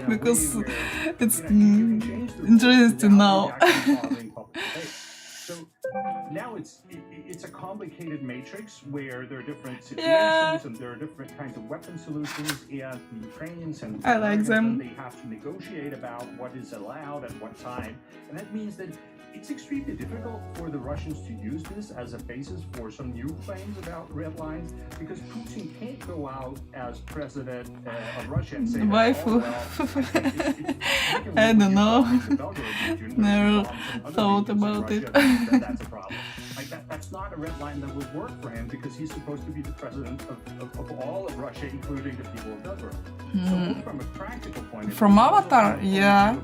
A: because it's interesting now.
D: So now it's a complicated matrix where there are different situations
A: Yeah.
D: and there are different kinds of weapon solutions, and the Ukrainians and
A: I like them.
D: they have to negotiate about what is allowed at what time, and that means that it's extremely difficult for the Russians to use this as a basis for some new claims about red lines, because Putin can't go out as president of Russia and say,
A: Waifu.
D: "Oh, well,
A: I don't know. Never
D: Never
A: thought about it.
D: That's a problem. Like that's not a red line that will work for him, because he's supposed to be the president of all of Russia, including the people of Belgorod. So from a practical point of view,
A: From Avatar, yeah,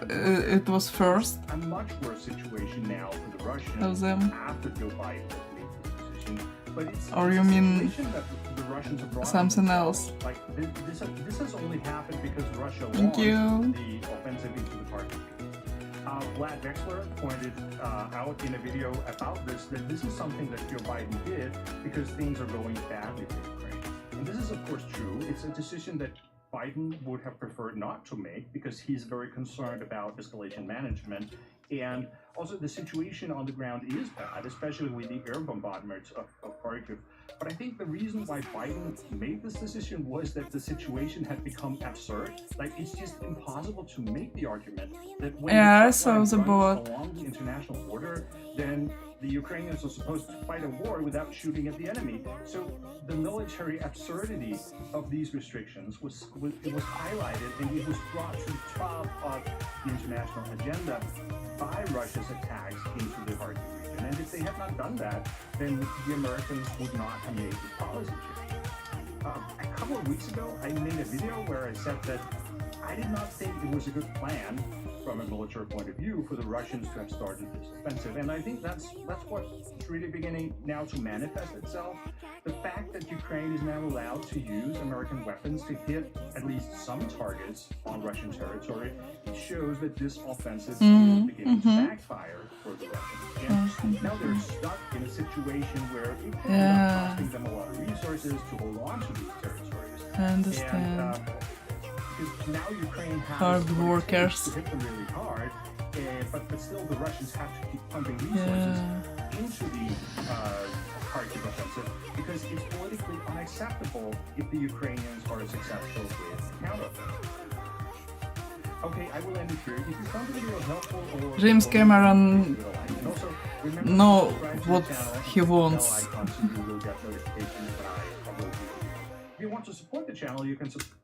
D: it
A: it was first
D: a much worse situation now for the Russians
A: of them.
D: after Joe Biden has made this decision. But it's,
A: Or
D: it's
A: you
D: a
A: mean
D: situation that the Russians have brought on
A: something
D: themselves.
A: else?
D: Like this has only happened because Russia
A: Thank
D: launched
A: you.
D: the offensive into the Kharkiv. Vlad Vexler pointed out in a video about this that this is something that Joe Biden did because things are going badly for Ukraine. And this is of course true. It's a decision that Biden would have preferred not to make because he's very concerned about escalation management. And also the situation on the ground is bad, especially with the air bombardments of Kharkiv. But I think the reason why Biden made this decision was that the situation had become absurd. Like, it's just impossible to make the argument that when
A: Yeah, I
D: the
A: saw
D: front
A: the
D: line
A: board.
D: runs along the international border, then the Ukrainians are supposed to fight a war without shooting at the enemy. So the military absurdity of these restrictions was highlighted, and it was brought to the top of the international agenda by Russia's attacks into the Kharkiv region. And if they had not done that, then the Americans would not have made this policy change. A couple of weeks ago, I made a video where I said that I did not think it was a good plan for from a military point of view for the Russians to have started this offensive. And I think that's what's really beginning now to manifest itself. The fact that Ukraine is now allowed to use American weapons to hit at least some targets on Russian territory, it shows that this offensive is beginning to backfire for the Russians. And now they're stuck in a situation where it ends up costing them a lot of resources to hold on to these territories.
A: I understand.
D: And, because now Ukraine has
A: Hard workers.
D: to hit them really hard, but still the Russians have to keep pumping resources into the Kharkiv offensive because it's politically unacceptable if the Ukrainians are successful with counteroffensive. Okay, I will end it here. If you found the video helpful or
A: James Cameron
D: and also remember
A: know
D: to subscribe to
A: what
D: the channel,
A: he wants.
D: bell icon so you will get notifications when I upload videos. If you want to support the channel, you can subscribe.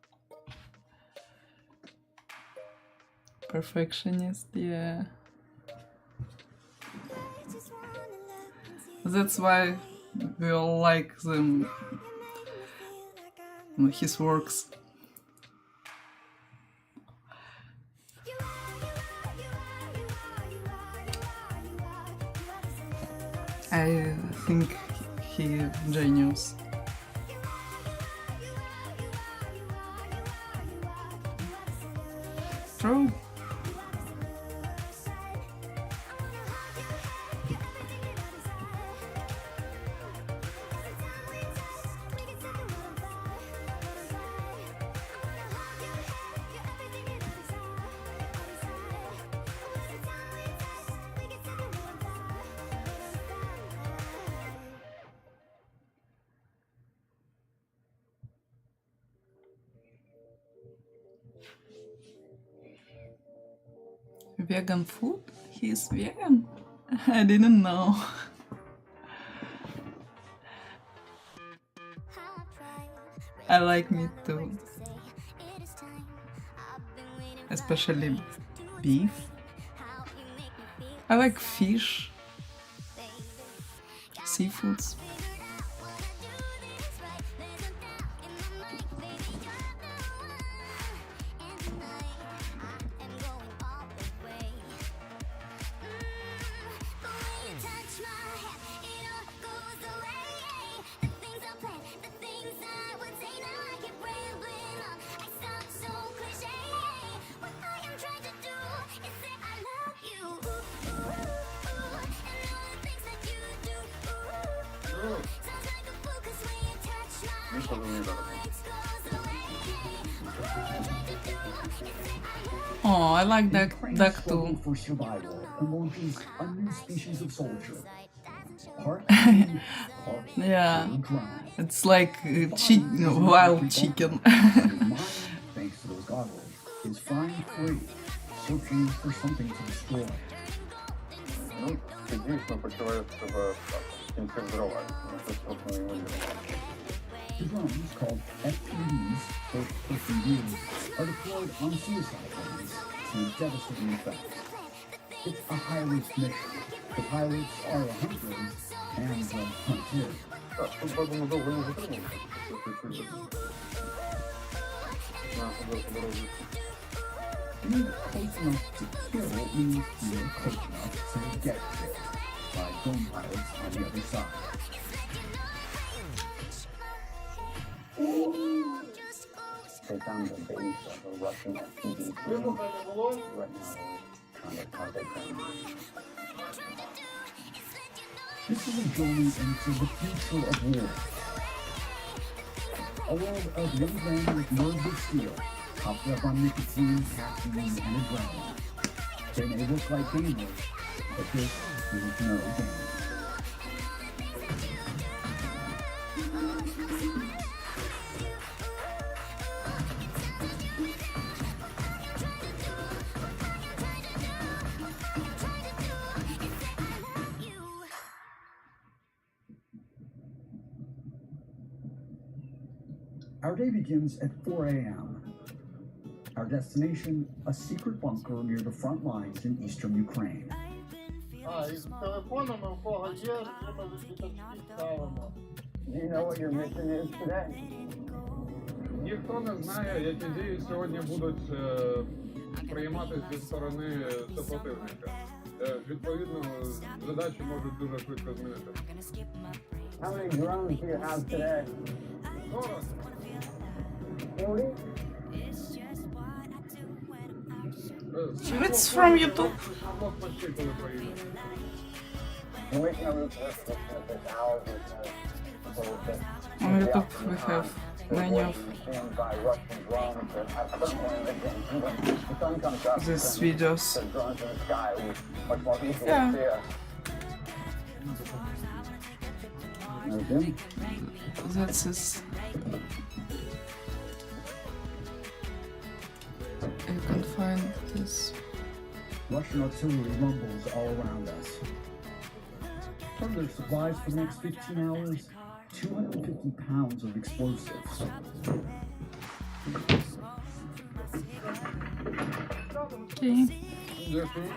A: Perfectionist, yeah. That's why we all like them, his works. I think he genius. True. Vegan food? He's vegan? I didn't know. I like meat too. Especially beef. I like fish. Seafoods. Oh, I like that duck too.
E: For survival and launches a new species of soldier.
A: Yeah, it's like wild chicken.
E: Thanks to those goggles, is flying free, searching for something to destroy. The drones, called FPVs, or FPVs, are deployed on suicide bombers to devastating effects. It's a high-risk mission. The pilots are hunters and hunted. Being close enough to kill means you're close enough to get killed by drone pilots on the other side.
F: They found the base of a Russian FPV drone. Right now, trying to target them.
E: This is a journey into the future of war. A world of young men with nerves of steel, hopped up on nicotine, caffeine, and adrenaline. They may look like gamers, but this is no game. Our day begins at 4 a.m. Our destination, a secret bunker near the front lines in eastern Ukraine.
F: Do you know what your mission is today?
G: Ніхто не знає, які дії сьогодні будуть прийматися зі сторони супротивника. Відповідно, задачі можуть дуже швидко змінити.
F: How many drones do you have today? 40?
A: It's from YouTube.
F: You're making a roof with owls
A: On YouTube we have many of
F: by Russian drones that at some point the sun comes up.
A: these videos.
F: The drones in the sky will be much more easily
A: Yeah.
F: see us. Okay.
A: That's is. You can find this.
E: Russian artillery rumbles all around us. From their supplies for the next 15 hours, 250 pounds of explosives.
A: Okay.
G: Дякую.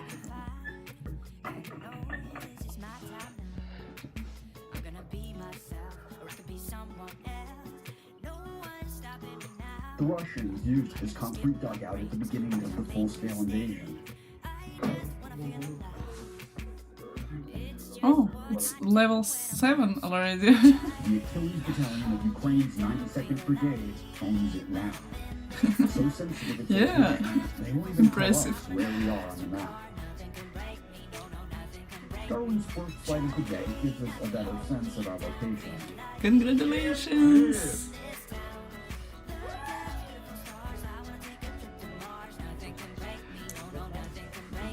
E: The Russians used this concrete dugout at the beginning of the full-scale invasion.
A: Oh, it's level 7 already.
E: The Achilles Battalion of Ukraine's 92nd Brigade owns it now. So sensitive it's
A: Yeah.
E: location, they won't even
A: Impressive.
E: tell us where we are on the map. Darwin's first flight of the day gives us a better sense of our location.
A: Congratulations!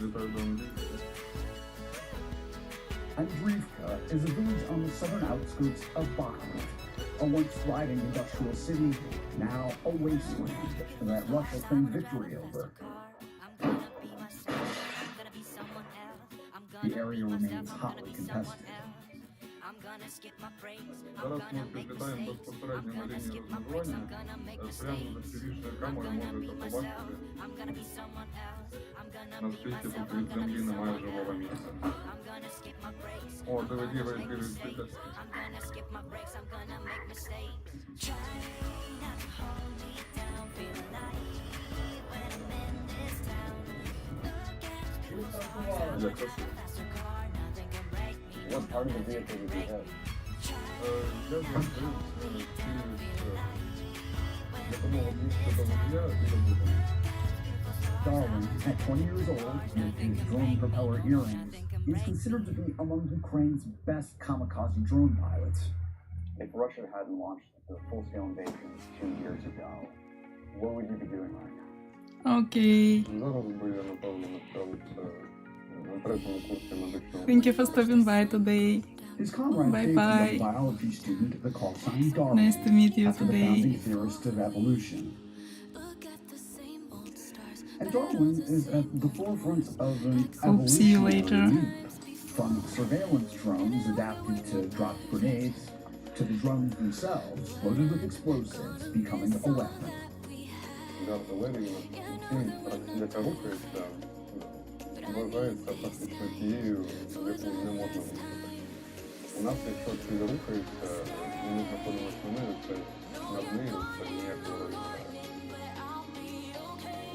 G: Вітаю до Андрія.
E: Andriivka is a village on the southern outskirts of Bakhmut, a once thriving industrial city, now a wasteland that Russia claimed victory over. The area remains hotly contested.
G: Зараз ми підлітаємо безпосередньо на лінію розмежування. Прямо за цивільною камерою можете побачити, наскільки тут від землі немає живого місця. О, дивись, піде. Як красиво.
F: What part of the vehicle did you hit?
G: Я завжди допомога близько до водія і до будинку.
E: Darwin, at 20 years old, with his drone propeller earrings, is considered to be among Ukraine's best kamikaze drone pilots.
F: If Russia hadn't launched the full-scale invasion 2 years ago, what would you be doing right now?
A: Okay.
G: Зараз би я, напевно, навчався на третьому курсі медичного.
A: Thank you for stopping by today.
E: His comrade
A: Bye
E: is
A: bye.
E: a biology student at the call sign Darwin,
A: Nice to meet you
E: after the
A: today.
E: founding theorist of evolution. And Darwin is at the forefront of an
A: Hope see you later.
E: leap, from surveillance drones adapted to drop grenades to the drones themselves loaded with explosives becoming a weapon.
G: Для артилерії, яка рухається, вважається фактично тією, яку не можна рухати. У нас, якщо ціль рухається, і ми знаходимося на нею, це над нею, це ніякого руху.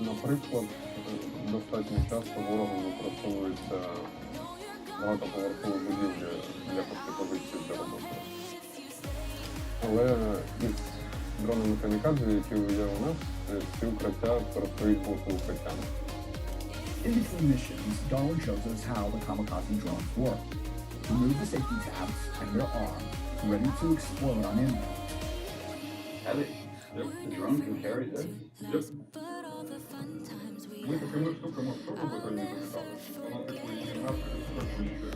G: Наприклад, достатньо часто ворогом використовується багатоповерхові будівлі в якості позиції для роботи. Але із дронами камікадзе, які є у нас, ці укриття перестають бути укриттями.
E: In between missions, Darwin shows us how the kamikaze drones work. Remove the safety tabs and they're armed, ready to explode on impact.
G: Heavy. Yep.
F: The drone can carry this?
G: Yep. Ми такими штуками в шоку виконуємо метали. Воно такої кімнати розповідає.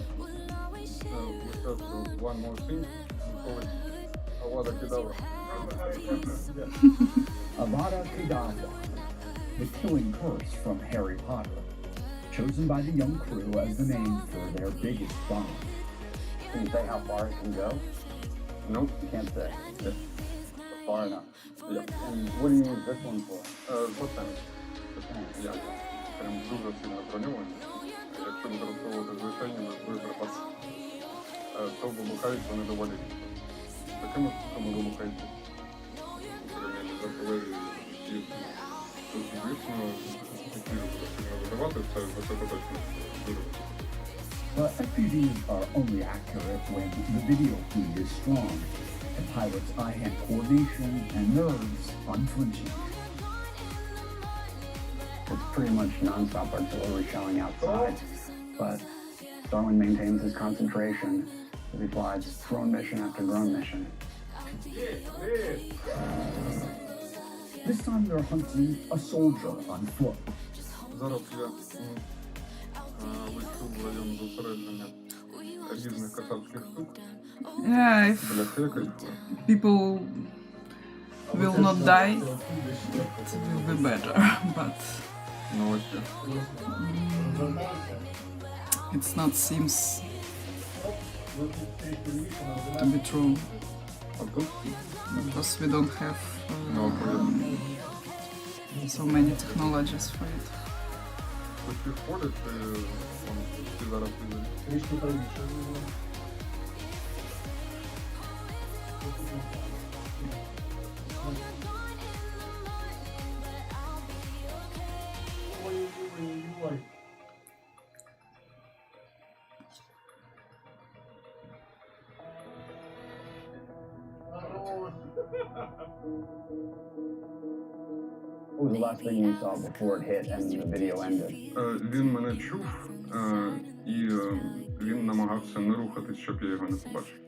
G: One more thing. Авада Кедавра.
E: Avada Kedavra, the killing curse from Harry Potter, chosen by the young crew as the name for their biggest bomb.
F: Can you say how far it can go?
G: Nope.
F: You can't say.
G: Yes.
F: Far enough.
G: Yeah.
F: And what do you use this one for?
G: Потенція. Я прям дуже сильно броньовані. Якщо використовувати звичайні боєприпаси, то вибухають вони доволі рідко. Такими штуками вибухають порівняння з артилерією і то, звісно, такі сильно видавати це високоточно дуже.
E: But FPVs are only accurate when the video feed is strong, the pilot's eye-hand coordination and nerves unflinching.
F: It's pretty much non-stop artillery shelling outside, but Darwin maintains his concentration as he flies drone mission after drone mission.
E: This time they're hunting a soldier on foot.
G: Зараз я лечу в район зосередження різних касацьких штук.
A: Yeah, if
G: Бляха якась була.
A: people will not die, it will be better, but
G: Ну ось я.
A: it's not seems to be true
G: А тут,
A: because we don't have
G: ну, понятно.
A: so many technologies for it.
G: Ось їх ходять, і всі зараз підуть.
F: What was the last thing you saw before it hit and the video ended?
G: Він мене чув, і він намагався не рухатись, щоб я його не побачив.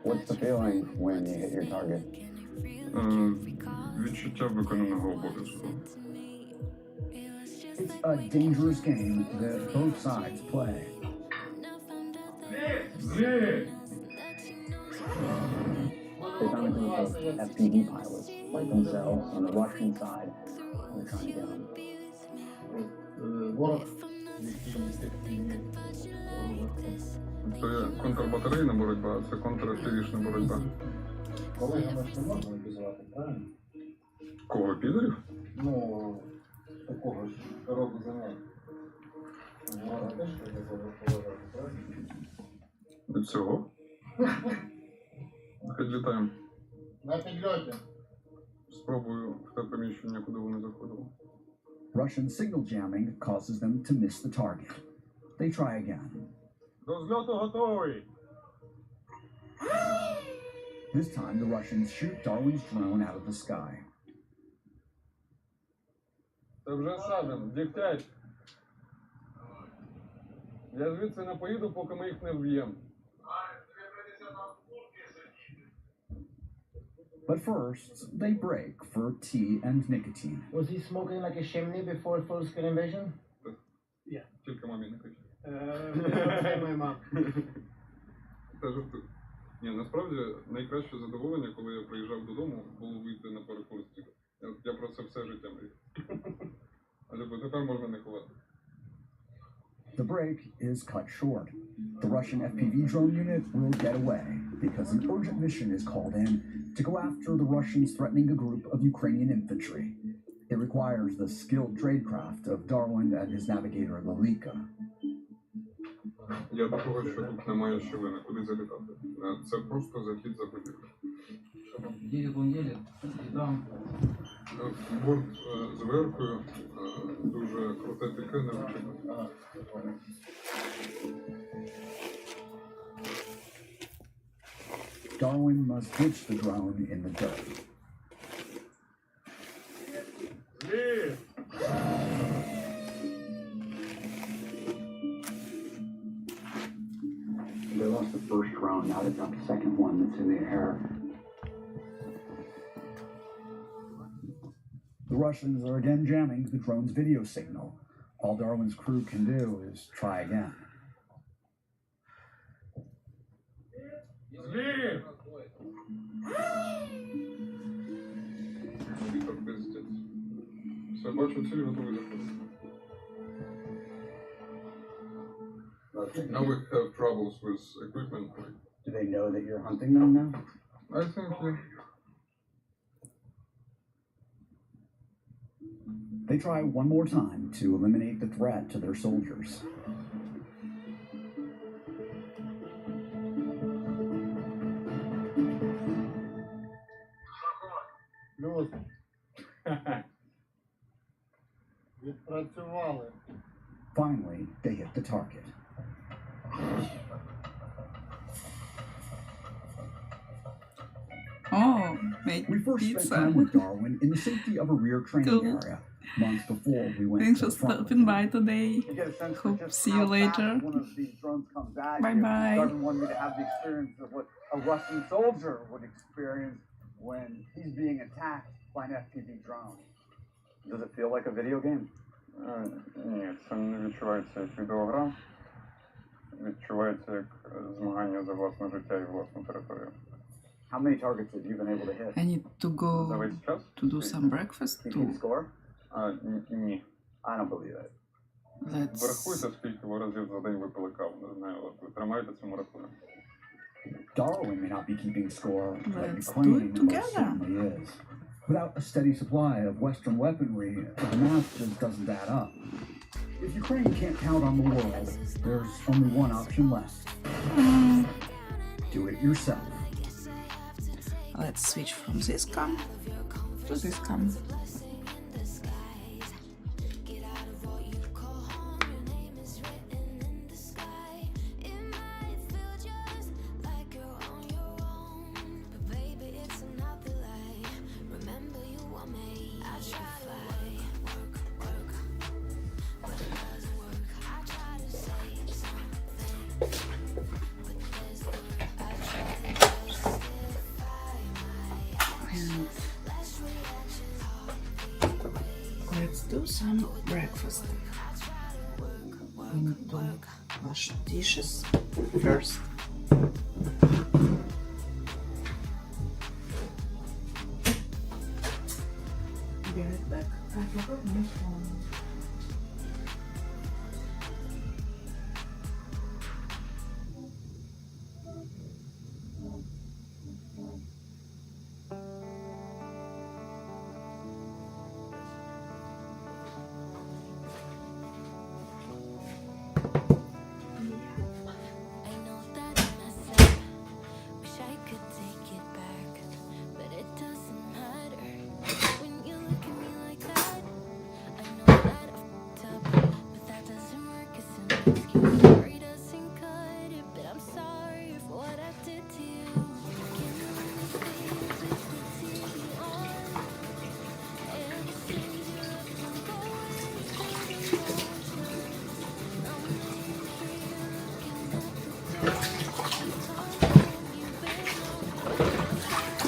F: What's the feeling when you hit your target?
G: Відчуття виконаного обов'язку.
E: It's a dangerous game that both sides play.
F: They found a group of FPV pilots, like themselves, on the Russian side. They're trying to get them.
G: Це контрбатарейна боротьба, а це контрартилерійська боротьба.
H: Колегами ж не можна обізувати, правильно?
G: Кого, підерів?
H: Ну, такого ж роду занять. Вона теж треба поважати, правильно?
G: Від цього? Хай літаємо.
H: На підльоті.
G: Спробую в те приміщення, куди вони заходили.
E: Russian signal jamming causes them to miss the target. They try again.
G: До зльоту готовий!
E: This time the Russians shoot Darwin's drone out of the sky.
G: Це вже садом, дігтять. Я звідси не поїду, поки ми їх не вб'ємо.
E: But first, they break for tea and nicotine.
H: Was he smoking like a chimney before full-scale invasion?
G: Тільки мамі не кажіть.
H: My mom.
G: Це жартую. Ні, насправді найкраще задоволення, коли я приїжджав додому, було вийти на перекур з дідом. Я про це все життя мріяв. Але тепер можна не ховати.
E: The break is cut short. The Russian FPV drone unit will get away because an urgent mission is called in to go after the Russians threatening a group of Ukrainian infantry. It requires the skilled tradecraft of Darwin and his navigator Lalika.
G: Я до того, що тут немає щілини, куди залітати. Це просто захід за будівлю.
H: Едет он едет, и там
G: Борт з верхою, дуже круте таке, неочікувано.
E: Darwin must ditch the drone in the dirt.
F: They lost the first drone, now they've got the second one that's in the air.
E: The Russians are again jamming the drone's video signal. All Darwin's crew can do is try again.
G: Вітер пиздець. Все, бачу ціль, готовий заходити. Now we have troubles with equipment.
F: Do they know that you're hunting them now?
G: I think, yeah.
E: They try one more time to eliminate the threat to their soldiers.
H: Працювали.
E: Finally, they hit the target.
A: Oh, make
E: We first spent
A: pizza.
E: time with Darwin in the safety of a rear training
A: Cool.
E: area months before we went
A: Thanks
E: to
A: for
E: the front.
A: stopping by today.
F: You get a sense for
A: Hope
F: just
A: see you
F: how fast
A: later.
F: one of these drones comes at
A: Bye
F: you.
A: bye.
F: Darwin wanted me to have the experience of what a Russian soldier would experience when he's being attacked by an FPV drone. Does it feel like a video game?
G: Ні, це не відчувається як відеогра. Відчувається як змагання за власне життя і власну територію.
F: How many targets have you been able to hit?
A: I need to
G: За
A: go
G: весь час?
A: to do some breakfast
F: You
A: too.
F: keep score?
G: Ні.
F: I don't believe it.
A: Let's
G: Врахуйте, скільки ви разів за день випили каву. Не знаю, от ви тримаєте цьому рахунок.
E: Darwin may not be keeping score, but
A: Let's do
E: Ukraine
A: it
E: most
A: together.
E: certainly is. Without a steady supply of Western weaponry, the math just doesn't add up. If Ukraine can't count on the world, there's only one option left. Do it yourself.
A: let's switch from this cam to this cam. Let's do some breakfast. We need to wash dishes first. Be right back. I forgot my phone.
C: I know that I messed up. Wish I could take it back, but it doesn't matter. When you look at me like that, I know that I fucked up, but that doesn't work as an excuse. Sorry doesn't cut it, but I'm sorry for what I did to you. Can you stay with the TV on? Ever since you left, I'm going through the motions. I'm laying here looking at the door. How long you been on the other side, babe?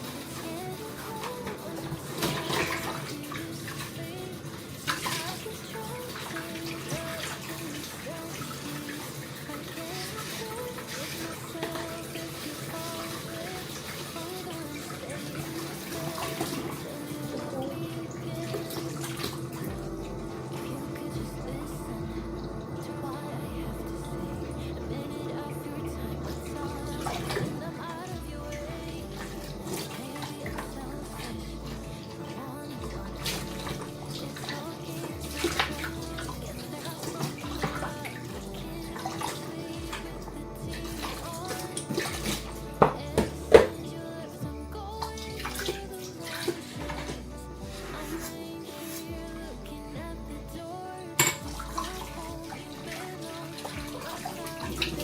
C: It's getting cold on the side you used to fade. So I can trust things up in these boundaries. I can't afford with myself if you fall with. I'm gonna stay in this bed until you love me again. If you could just listen to what I have to say. A minute of your time, that's all I need, and I'm out of your way. Maybe I'm selfish for wanting to understand. It's okay to be strong. Guess that I've spoken a lot. Can you sleep with the TV on? Ever since you left, I'm going through the motions. I'm laying here looking at the door. Please come home, you've been on the outside today. It's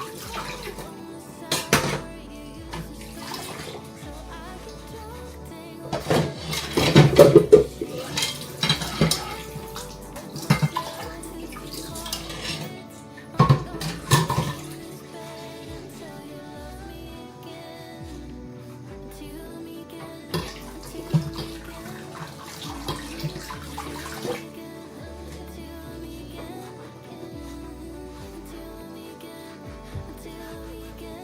C: getting cold on the side where you used to sleep, so I can drunk tangle up in the sheets. With myself if you call it. I'm gonna stay in this bed until you love me again. Until you love me again. Until you love me again.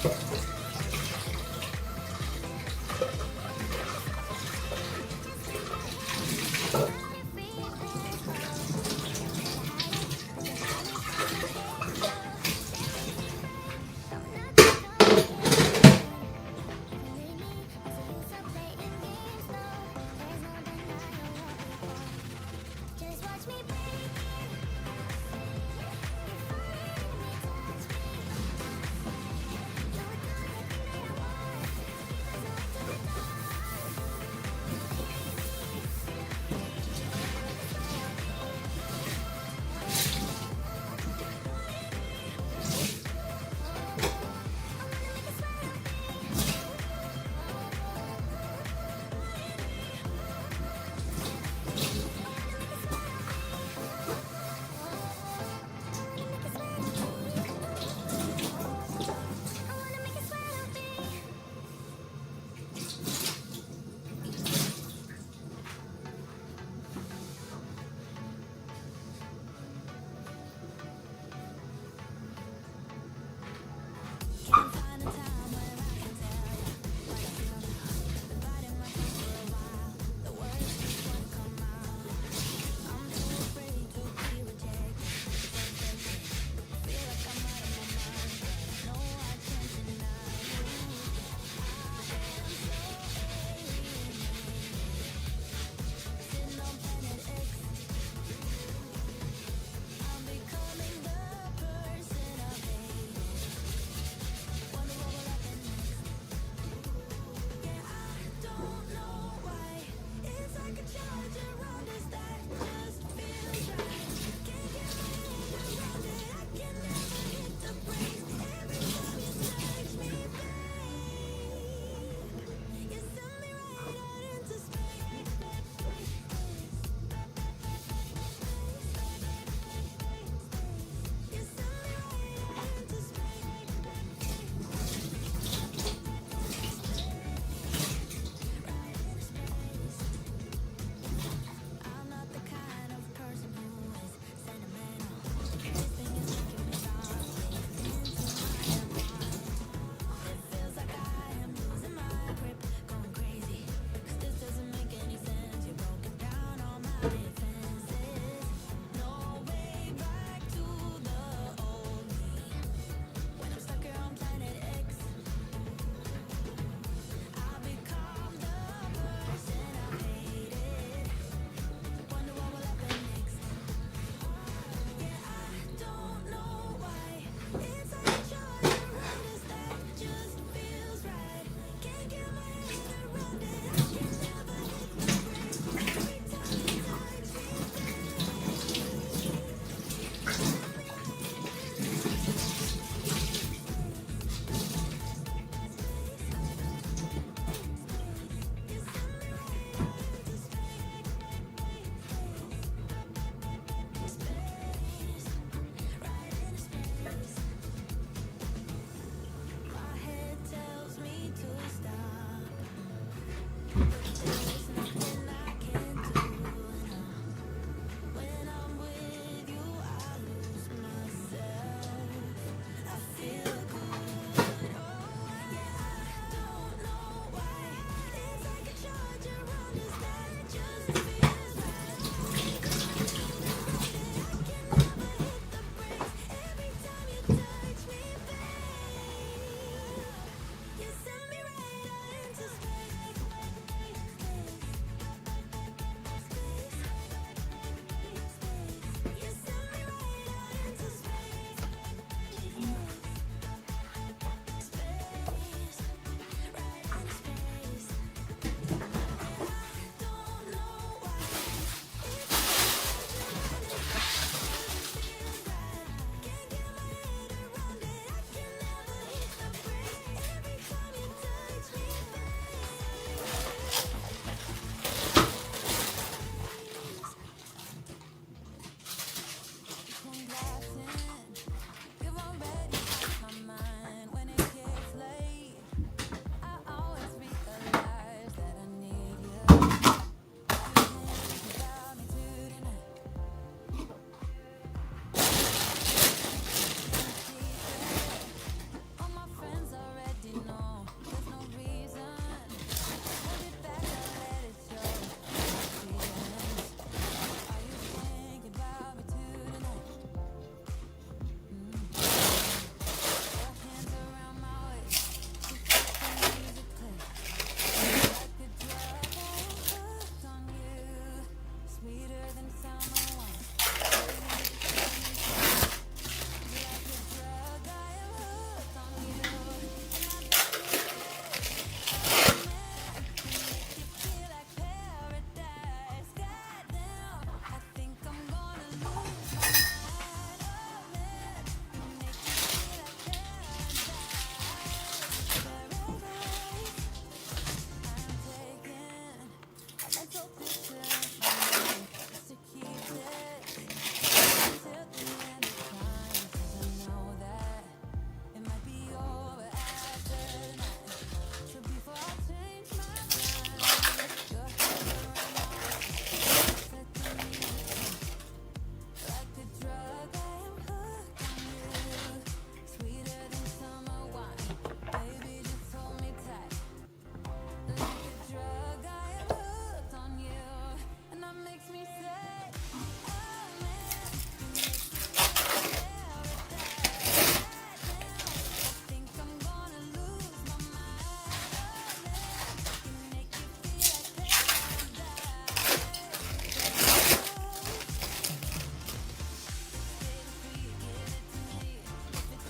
C: Just watch me break it.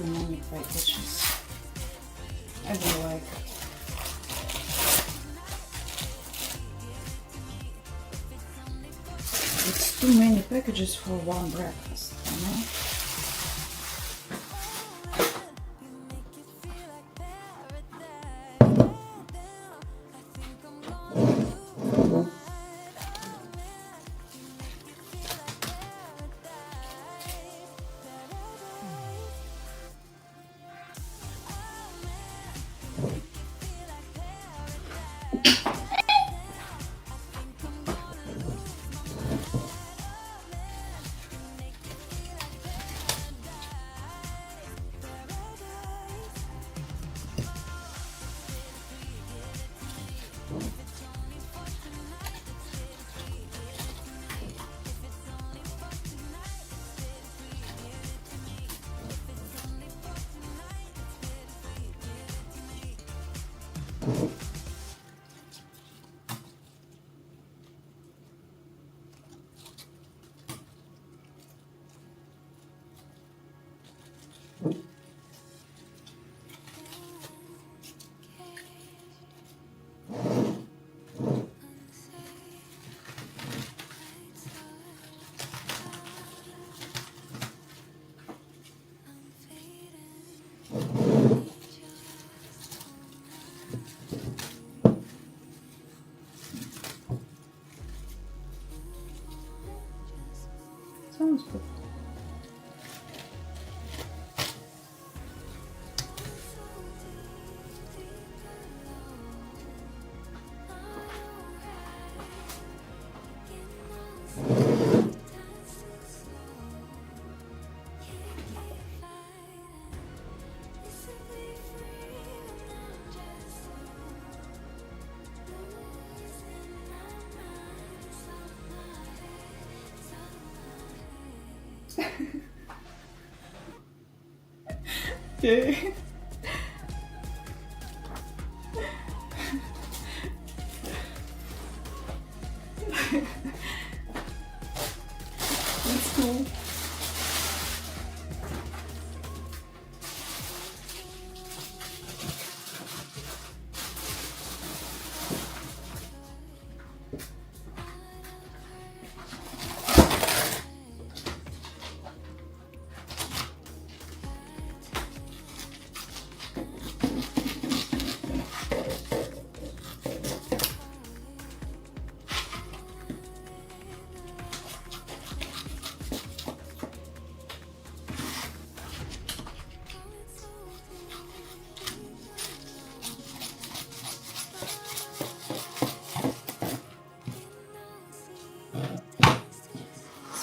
A: many packages. I don't like it. It's too many packages for one breakfast, you know? Sounds good. Okay. That's cool.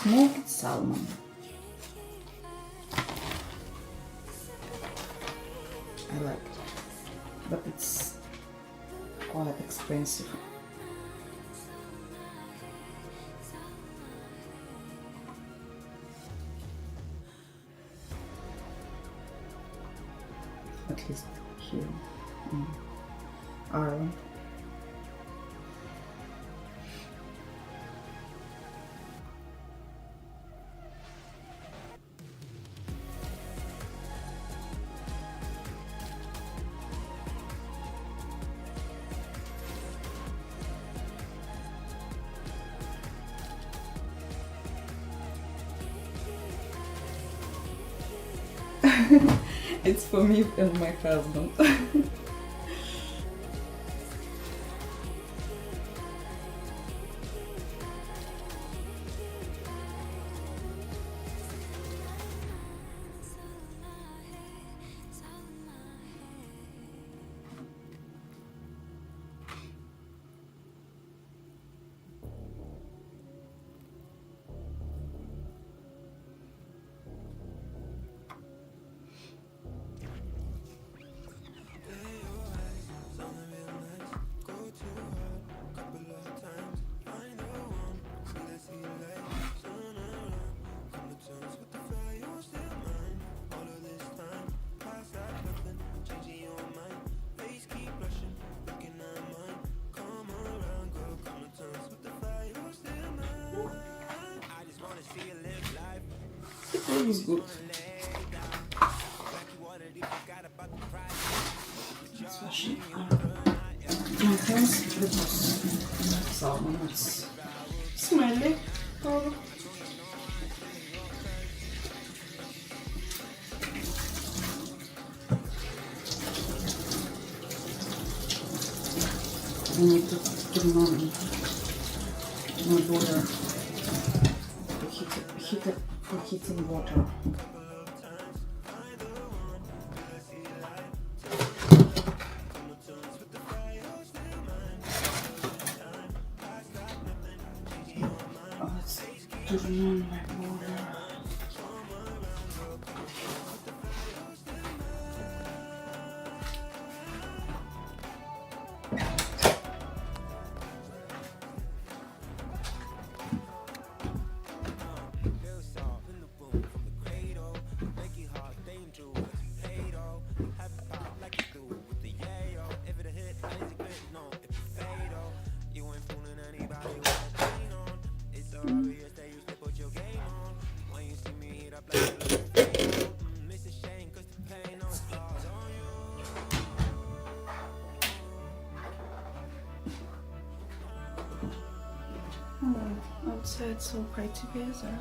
A: Smoked salmon. I like it, but it's quite expensive. At least here in Ireland. It's for me and my husband. It was good. Especially intense because salmon is smelly. Probably. I need to turn on my boiler for heating water. Let's turn on my boiler. Oh, outside it's so bright together.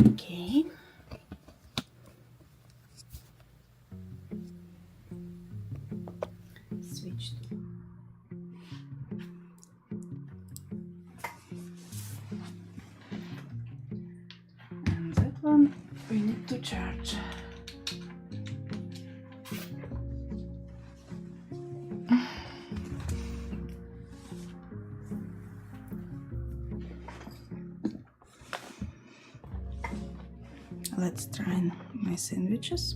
A: Okay. Switch. And that one we need to charge. Let's try my sandwiches.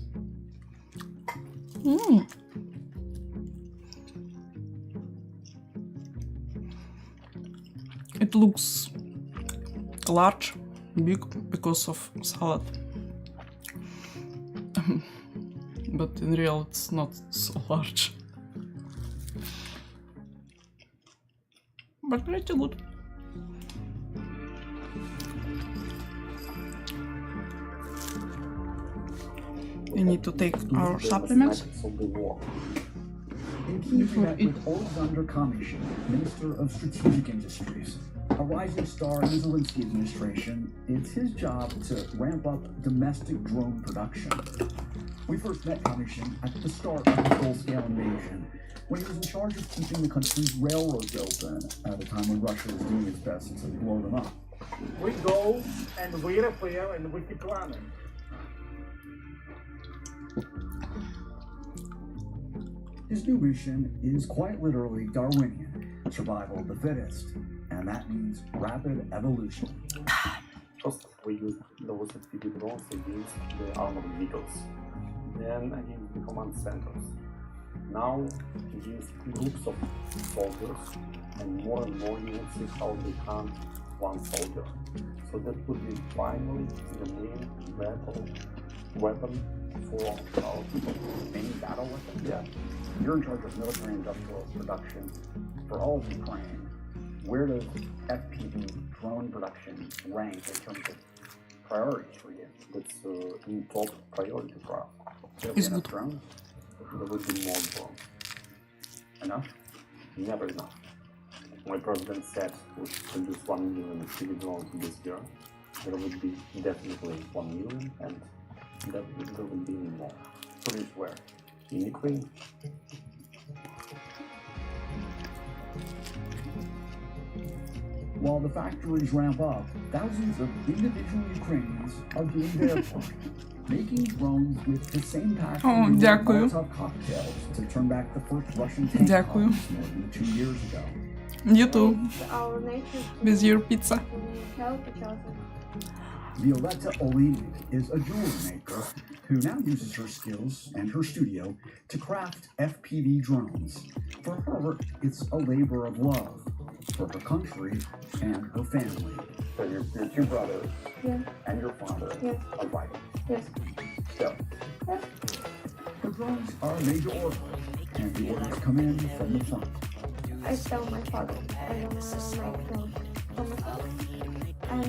A: It looks large, big because of salad. But in real it's not so large. But pretty good. We need to take our supplements.
E: In keeping with Alexander Kamishin, Minister of Strategic Industries, a rising star in the Zelensky administration, it's his job to ramp up domestic drone production. We first met Kamishin at the start of the full-scale invasion, when he was in charge of keeping the country's railroads open at a time when Russia was doing its best to blow them up.
I: We go and we repair and we keep running.
E: His new mission is quite literally Darwinian, survival of the fittest, and that means rapid evolution.
G: First, we used those FPV drones against the armored vehicles, then against the command centers. Now, against groups of soldiers, and more you will see how they hunt one soldier. So that would be finally the main battle weapon for our people.
E: Main battle weapon?
G: Yeah.
E: You're in charge of military industrial production for all of Ukraine. Where does FPV drone production rank in terms of priorities for you?
G: That's in top priority for us.
E: There'll
A: It's
E: be enough
A: good.
E: drones?
G: There would be more drones.
E: Enough?
G: Never enough. My president said we should produce 1 million FPV drones this year. There would be definitely 1 million, and there would be more.
E: Produced where?
G: In Ukraine,
E: While the factories ramp up, thousands of individual Ukrainians are doing their part, making drones with the same passion
A: Oh,
E: as
A: дякую.
E: Molotov cocktails to turn back the first Russian tank
A: Дякую.
E: bombs more than 2 years ago.
A: You too.
J: Our nature
A: With your pizza.
J: to help each other.
E: Violetta Olinik is a jewelry maker who now uses her skills and her studio to craft FPV drones. For her, it's a labor of love for her country and her family. So your two brothers
J: Yeah.
E: and your father
J: Yes.
E: are fighting.
J: Yes.
E: Still.
J: Yes.
E: The drones are made to order, and the orders come in from the front.
J: I tell my father I wanna make drones for myself and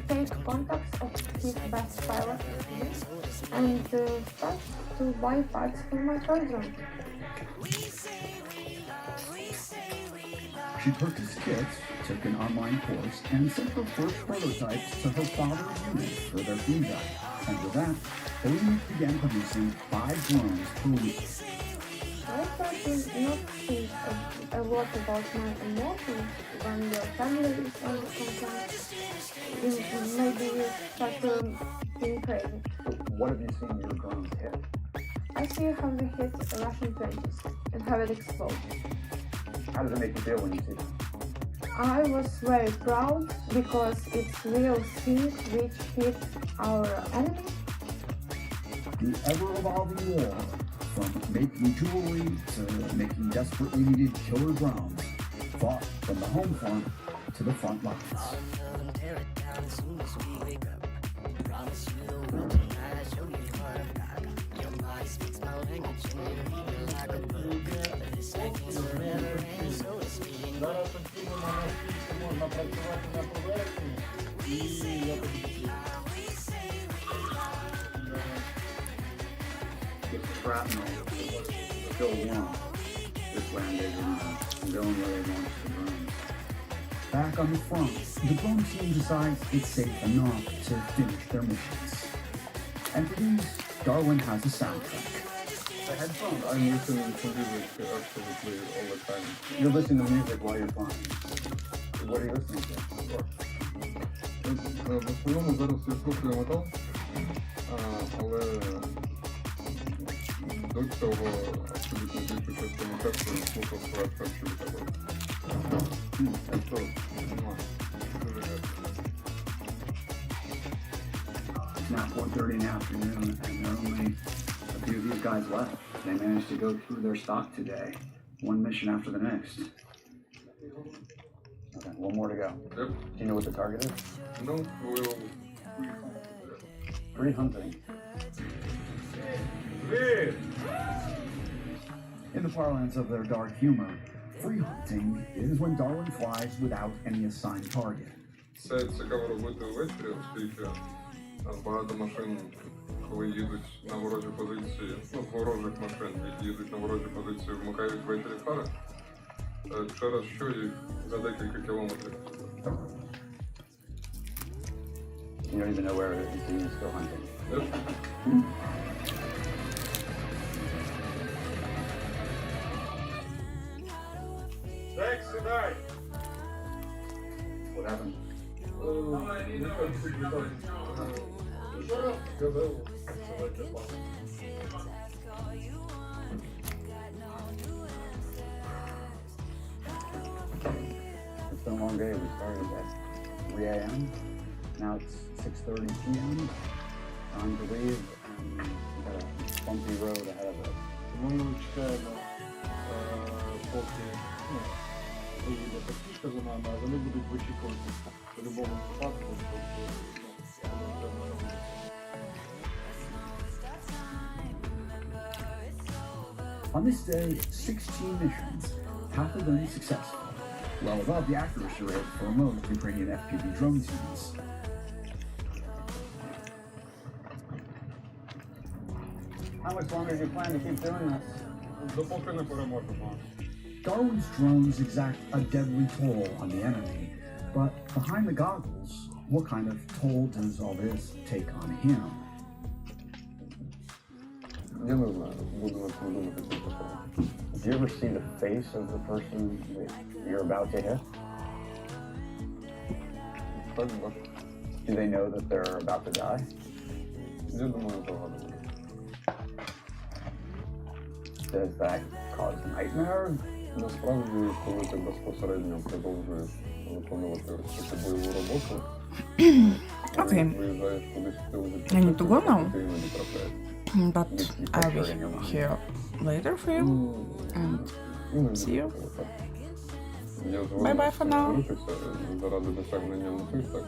J: take contacts of his best pilots and start to buy parts for my toy drone.
E: She purchased kits, took an online course, and sent her first prototypes to her father's unit for their feedback. And with that, Olinik began producing 5 drones per week.
J: I try to not think a lot about my emotions when your family is under contact. Maybe you start to think crazy.
F: What have you seen your drones hit?
J: I see how they hit Russian trenches and have it explode.
F: How does it make you feel when you see them?
J: I was very proud because it's real thing which hit our enemy.
E: The ever-evolving war, from making jewelry to making desperately needed killer drones, fought from the home front to the front lines.
I: Зараз постійно на наскільки можна працювати на поверхні і якось
F: Get the shrapnel, still warm. This landed and going where they launched the drones.
E: Back on the front, the drone team decides it's safe enough to finish their missions. And for these, Darwin has a soundtrack.
G: The headphones. I'm listening to music absolutely all the time.
F: You're listening to music while you're flying. What are you listening to?
G: В основному зараз я слухаю метал, але до цього абсолютно більшу частину часу я слухав перший метал. Тобто, дуже гарно.
E: It's now 4:30 in the afternoon, and there are only a few of these guys left. They managed to go through their stock today, one mission after the next.
F: Okay, one more to go.
G: Yep.
F: Do you know what the target is?
G: No, we'll...
F: Free hunting.
E: In the parlance of their dark humor, free hunting is when Darwin flies without any assigned target.
G: Це цікаво робити ввечері, оскільки багато машин, коли їдуть на ворожі позиції, ворожих машин, які їдуть на ворожі позиції, вмикають ввечері фари, через що їх за декілька кілометрів.
F: You don't even know where it is, you're still hunting.
G: Yep.
I: Так, сідай.
F: What happened? It's been a long day. We started at 3 a.m. Now it's 6:30 p.m. Time to leave, and we got a bumpy road ahead of us.
H: Ми чекаємо, поки виїде таксішка за нами, а вони будуть вичікувати в будь-якому випадку.
E: On this day, 16 missions, half of them successful, well above the accuracy rate for most Ukrainian FPV drone teams.
F: How much longer do you plan to keep doing this?
H: Допоки не переможемо.
E: Darwin's drones exact a deadly toll on the enemy, but behind the goggles, what kind of toll does all this take on him?
F: Я не знаю, буду думати про це. Do you ever see the face of the person that you're about to hit?
G: так,
F: Do they know that they're about to die?
G: Я думаю, здогадуюся.
F: Does that cause nightmares?
G: Насправді, коли ти безпосередньо продовжуєш виконувати ось цю бойову роботу,
K: Okay,
G: виїжджаєш кудись в тил
K: I need to go now.
G: ти іноді трапляєш.
K: But I will be here later for you. And see you.
G: Я
K: Bye-bye for now.
G: заради досягнення мети, так